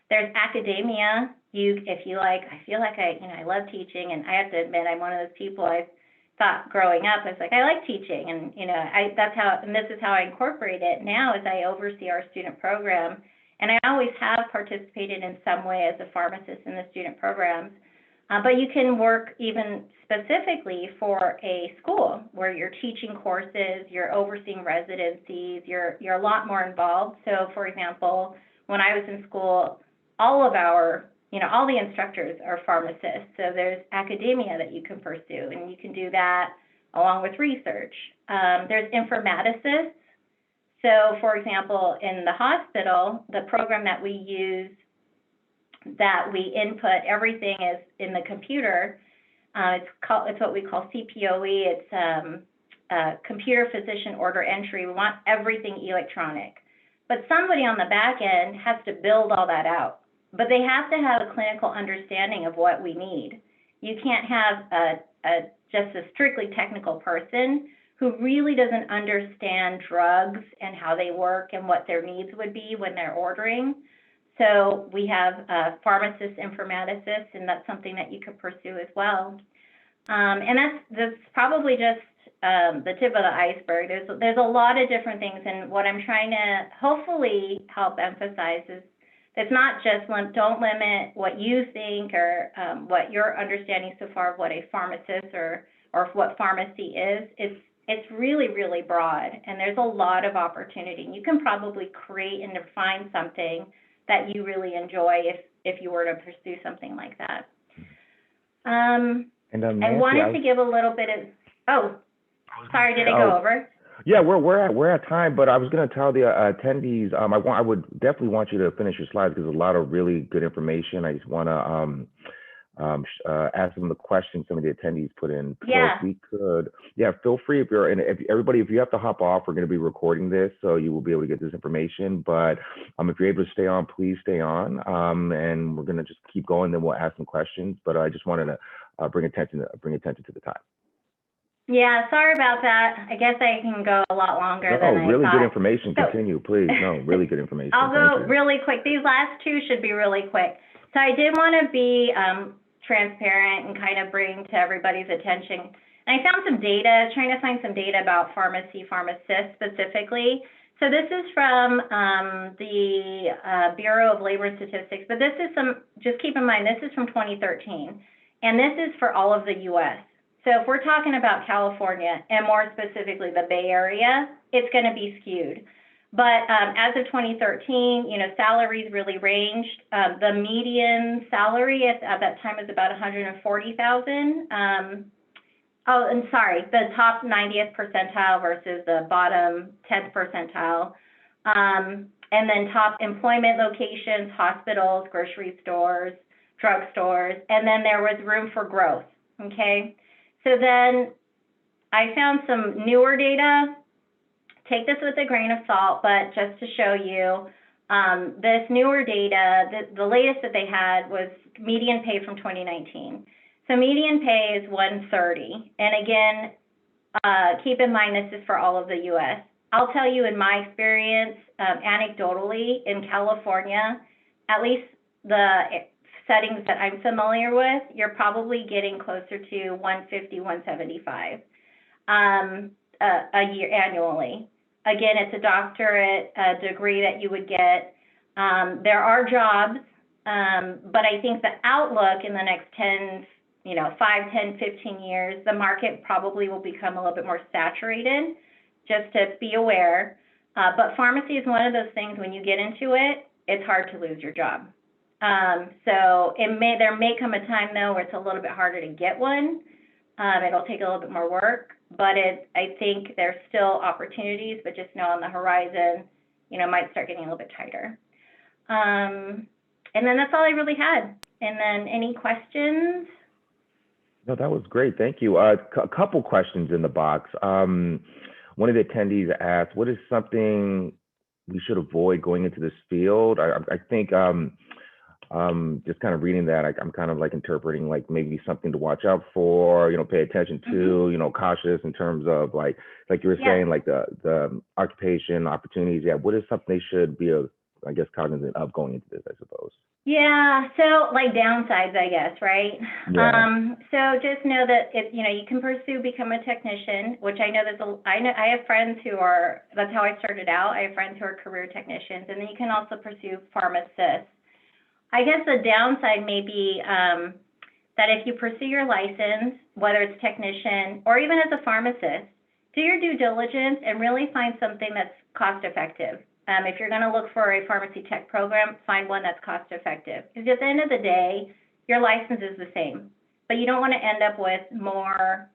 There's academia. If you like, I feel like I love teaching, and I have to admit, I'm one of those people. I thought growing up, I was like, I like teaching, and this is how I incorporate it now, as I oversee our student program, and I always have participated in some way as a pharmacist in the student programs. But you can work even specifically for a school where you're teaching courses, you're overseeing residencies, you're a lot more involved. So, for example, when I was in school, all the instructors are pharmacists. So there's academia that you can pursue, and you can do that along with research. There's informaticists. So, for example, in the hospital, the program that we use, that we input everything is in the computer. It's what we call CPOE. It's computer physician order entry. We want everything electronic. But somebody on the back end has to build all that out. But they have to have a clinical understanding of what we need. You can't have just a strictly technical person who really doesn't understand drugs and how they work and what their needs would be when they're ordering. So we have pharmacists, informaticists, and that's something that you could pursue as well. And that's probably just the tip of the iceberg. There's a lot of different things, and what I'm trying to hopefully help emphasize is it's not just don't limit what you think or what your understanding so far of what a pharmacist or what pharmacy is. It's really, really broad, and there's a lot of opportunity. You can probably create and define something that you really enjoy if you were to pursue something like that. Nancy, I wanted to give a little bit of, sorry, did I go over? Yeah, we're at time, but I was going to tell the attendees, I would definitely want you to finish your slides because there's a lot of really good information. I just want to ask some of the questions some of the attendees put in. Yeah. So if we could, feel free if you have to hop off, we're going to be recording this, so you will be able to get this information. But if you're able to stay on, please stay on, and we're going to just keep going. Then we'll ask some questions. But I just wanted to bring attention to the time. Yeah, sorry about that. I guess I can go a lot longer than I thought. Really good information. Continue, please. No, really good information. I'll go really quick. These last two should be really quick. So I did want to be transparent and kind of bring to everybody's attention. And I found some data, trying to find some data about pharmacists specifically. So this is from the Bureau of Labor Statistics, but this is just keep in mind, this is from 2013. And this is for all of the US. So if we're talking about California, and more specifically the Bay Area, it's going to be skewed. But as of 2013, salaries really ranged. The median salary at that time was about 140,000. Oh, and sorry, the top 90th percentile versus the bottom 10th percentile. And then top employment locations, hospitals, grocery stores, drugstores, and then there was room for growth, okay? So then I found some newer data. Take this with a grain of salt, but just to show you, this newer data, the latest that they had was median pay from 2019. So median pay is 130. And again, keep in mind this is for all of the US. I'll tell you in my experience, anecdotally, in California, at least the settings that I'm familiar with, you're probably getting closer to 150, 175 a year annually. Again, it's a doctorate degree that you would get. There are jobs, but I think the outlook in the next 5, 10, 15 years, the market probably will become a little bit more saturated, just to be aware. But pharmacy is one of those things, when you get into it, it's hard to lose your job. So there may come a time, though, where it's a little bit harder to get one. It'll take a little bit more work, but I think there's still opportunities, but just know on the horizon, might start getting a little bit tighter. And then that's all I really had. And then any questions? No, that was great. Thank you. A couple questions in the box. One of the attendees asked, what is something we should avoid going into this field? I think just kind of reading that, I'm kind of like interpreting like maybe something to watch out for, pay attention to, cautious in terms of like you were saying, like the occupation opportunities. Yeah, what is something they should be, I guess, cognizant of going into this, I suppose? Yeah, so like downsides, I guess, right? Yeah. So just know that you can pursue become a technician, which I know I have friends who are, that's how I started out. I have friends who are career technicians, and then you can also pursue pharmacists. I guess the downside may be that if you pursue your license, whether it's technician or even as a pharmacist, do your due diligence and really find something that's cost effective. If you're going to look for a pharmacy tech program, find one that's cost effective. Because at the end of the day, your license is the same, but you don't want to end up with more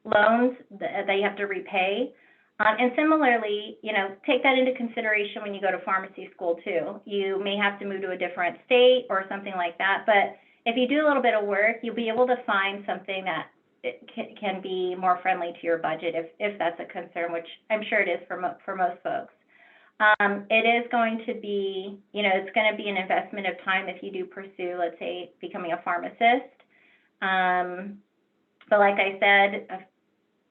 loans that you have to repay. And similarly, take that into consideration when you go to pharmacy school too. You may have to move to a different state or something like that, but if you do a little bit of work, you'll be able to find something that can be more friendly to your budget if that's a concern, which I'm sure it is for most folks. It is going to be, it's going to be an investment of time if you do pursue, let's say, becoming a pharmacist. But like I said,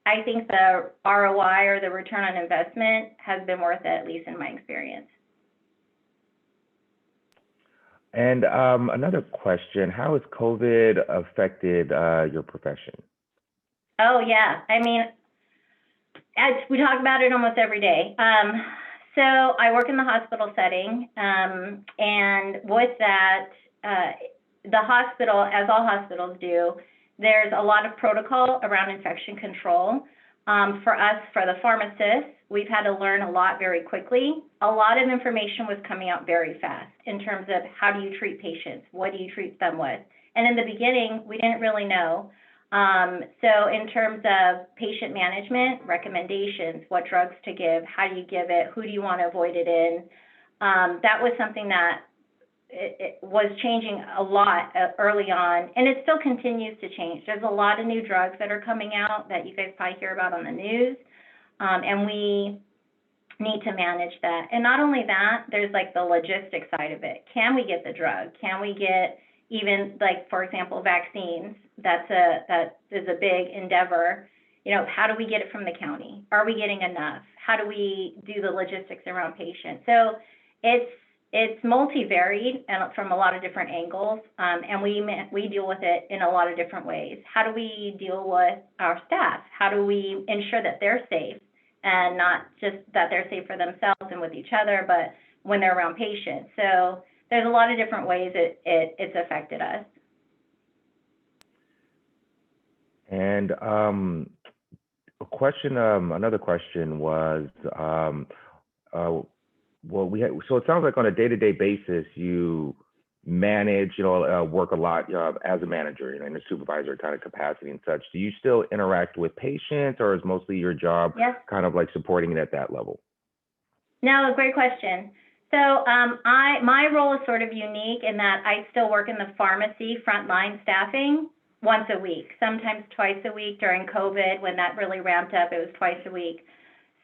I think the ROI or the return on investment has been worth it, at least in my experience. And another question, how has COVID affected your profession? Oh, yeah. I mean, we talk about it almost every day. So I work in the hospital setting, and with that, the hospital, as all hospitals do, there's a lot of protocol around infection control. For us, for the pharmacists, we've had to learn a lot very quickly. A lot of information was coming out very fast in terms of how do you treat patients, what do you treat them with? And in the beginning, we didn't really know. So in terms of patient management, recommendations, what drugs to give, how do you give it, who do you want to avoid it in, that was something that it was changing a lot early on, and it still continues to change. There's a lot of new drugs that are coming out that you guys probably hear about on the news, and we need to manage that. And not only that, there's like the logistics side of it. Can we get the drug? Can we get even, like, for example, vaccines? That is a big endeavor. How do we get it from the county? Are we getting enough? How do we do the logistics around patients? So it's multivariate and from a lot of different angles, and we deal with it in a lot of different ways. How do we deal with our staff? How do we ensure that they're safe, and not just that they're safe for themselves and with each other, but when they're around patients? So there's a lot of different ways it's affected us. And a question, another question was, well, so it sounds like on a day-to-day basis, you manage, work a lot as a manager, in a supervisor kind of capacity and such. Do you still interact with patients, or is mostly your job Yes. kind of like supporting it at that level? No, great question. So my role is sort of unique in that I still work in the pharmacy frontline staffing once a week, sometimes twice a week. During COVID, when that really ramped up, it was twice a week.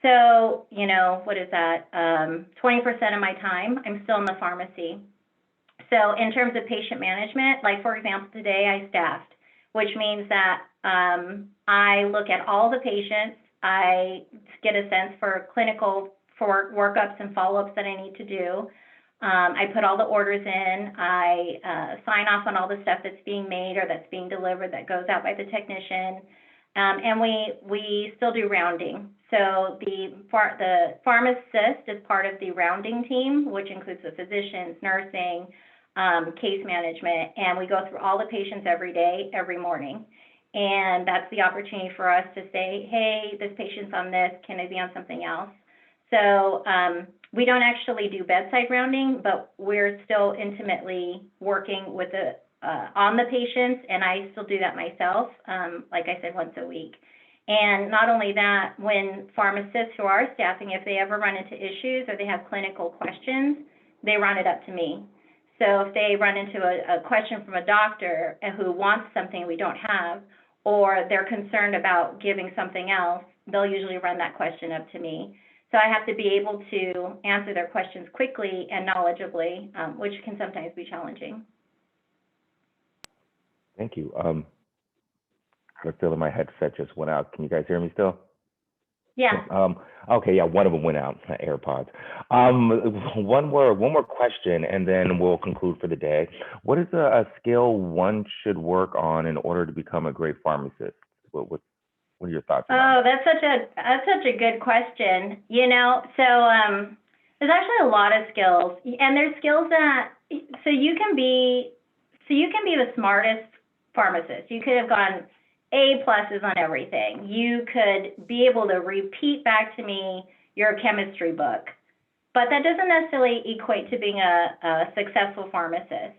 So, what is that? 20% of my time, I'm still in the pharmacy. So in terms of patient management, like for example, today I staffed, which means that I look at all the patients, I get a sense for clinical workups and follow-ups that I need to do. I put all the orders in, I sign off on all the stuff that's being made or that's being delivered that goes out by the technician. And we still do rounding. So the pharmacist is part of the rounding team, which includes the physicians, nursing, case management, and we go through all the patients every day, every morning. And that's the opportunity for us to say, hey, this patient's on this, can I be on something else? So we don't actually do bedside rounding, but we're still intimately working with on the patients, and I still do that myself, like I said, once a week. And not only that, when pharmacists who are staffing, if they ever run into issues or they have clinical questions, they run it up to me. So if they run into a question from a doctor who wants something we don't have, or they're concerned about giving something else, they'll usually run that question up to me. So I have to be able to answer their questions quickly and knowledgeably, which can sometimes be challenging. Thank you. I have a feeling my headset just went out. Can you guys hear me still? Yeah. Okay, yeah, one of them went out, AirPods. One more question, and then we'll conclude for the day. What is a skill one should work on in order to become a great pharmacist? What are your thoughts on that? Oh, that's such a good question. So there's actually a lot of skills, and there's skills that so you can be the smartest pharmacist. You could have gone A+ on everything. You could be able to repeat back to me your chemistry book, but that doesn't necessarily equate to being a successful pharmacist.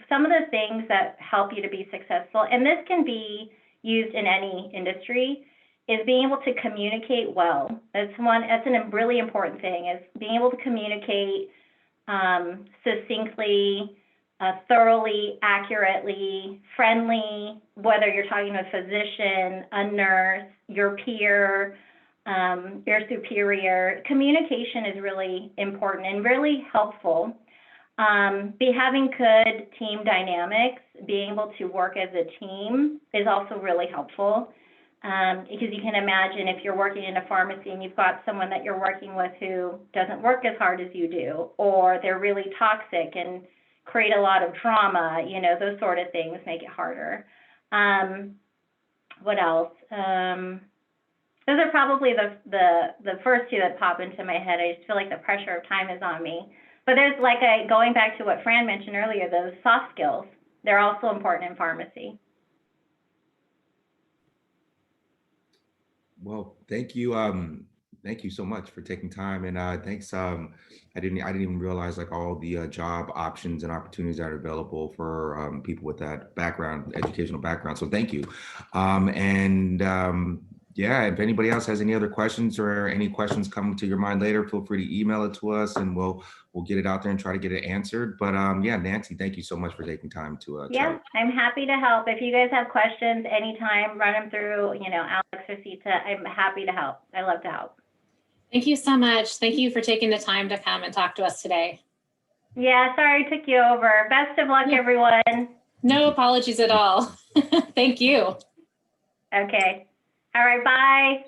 Some of the things that help you to be successful, and this can be used in any industry, is being able to communicate well. That's a really important thing, is being able to communicate succinctly, thoroughly, accurately, friendly, whether you're talking to a physician, a nurse, your peer, your superior. Communication is really important and really helpful. Having good team dynamics, being able to work as a team is also really helpful. Because you can imagine if you're working in a pharmacy and you've got someone that you're working with who doesn't work as hard as you do, or they're really toxic and create a lot of drama, those sort of things make it harder. What else? Those are probably the first two that pop into my head. I just feel like the pressure of time is on me. But there's going back to what Fran mentioned earlier, those soft skills, they're also important in pharmacy. Well, thank you. Thank you so much for taking time, and thanks. I didn't even realize all the job options and opportunities that are available for people with that educational background. So thank you. Yeah, if anybody else has any other questions or any questions coming to your mind later, feel free to email it to us, and we'll get it out there and try to get it answered. But yeah, Nancy, thank you so much for taking time to yeah, chat. I'm happy to help. If you guys have questions anytime, run them through, Alex or Sita. I'm happy to help. I love to help. Thank you so much. Thank you for taking the time to come and talk to us today. Yeah, sorry I took you over. Best of luck, everyone. No apologies at all. Thank you. Okay. All right, bye.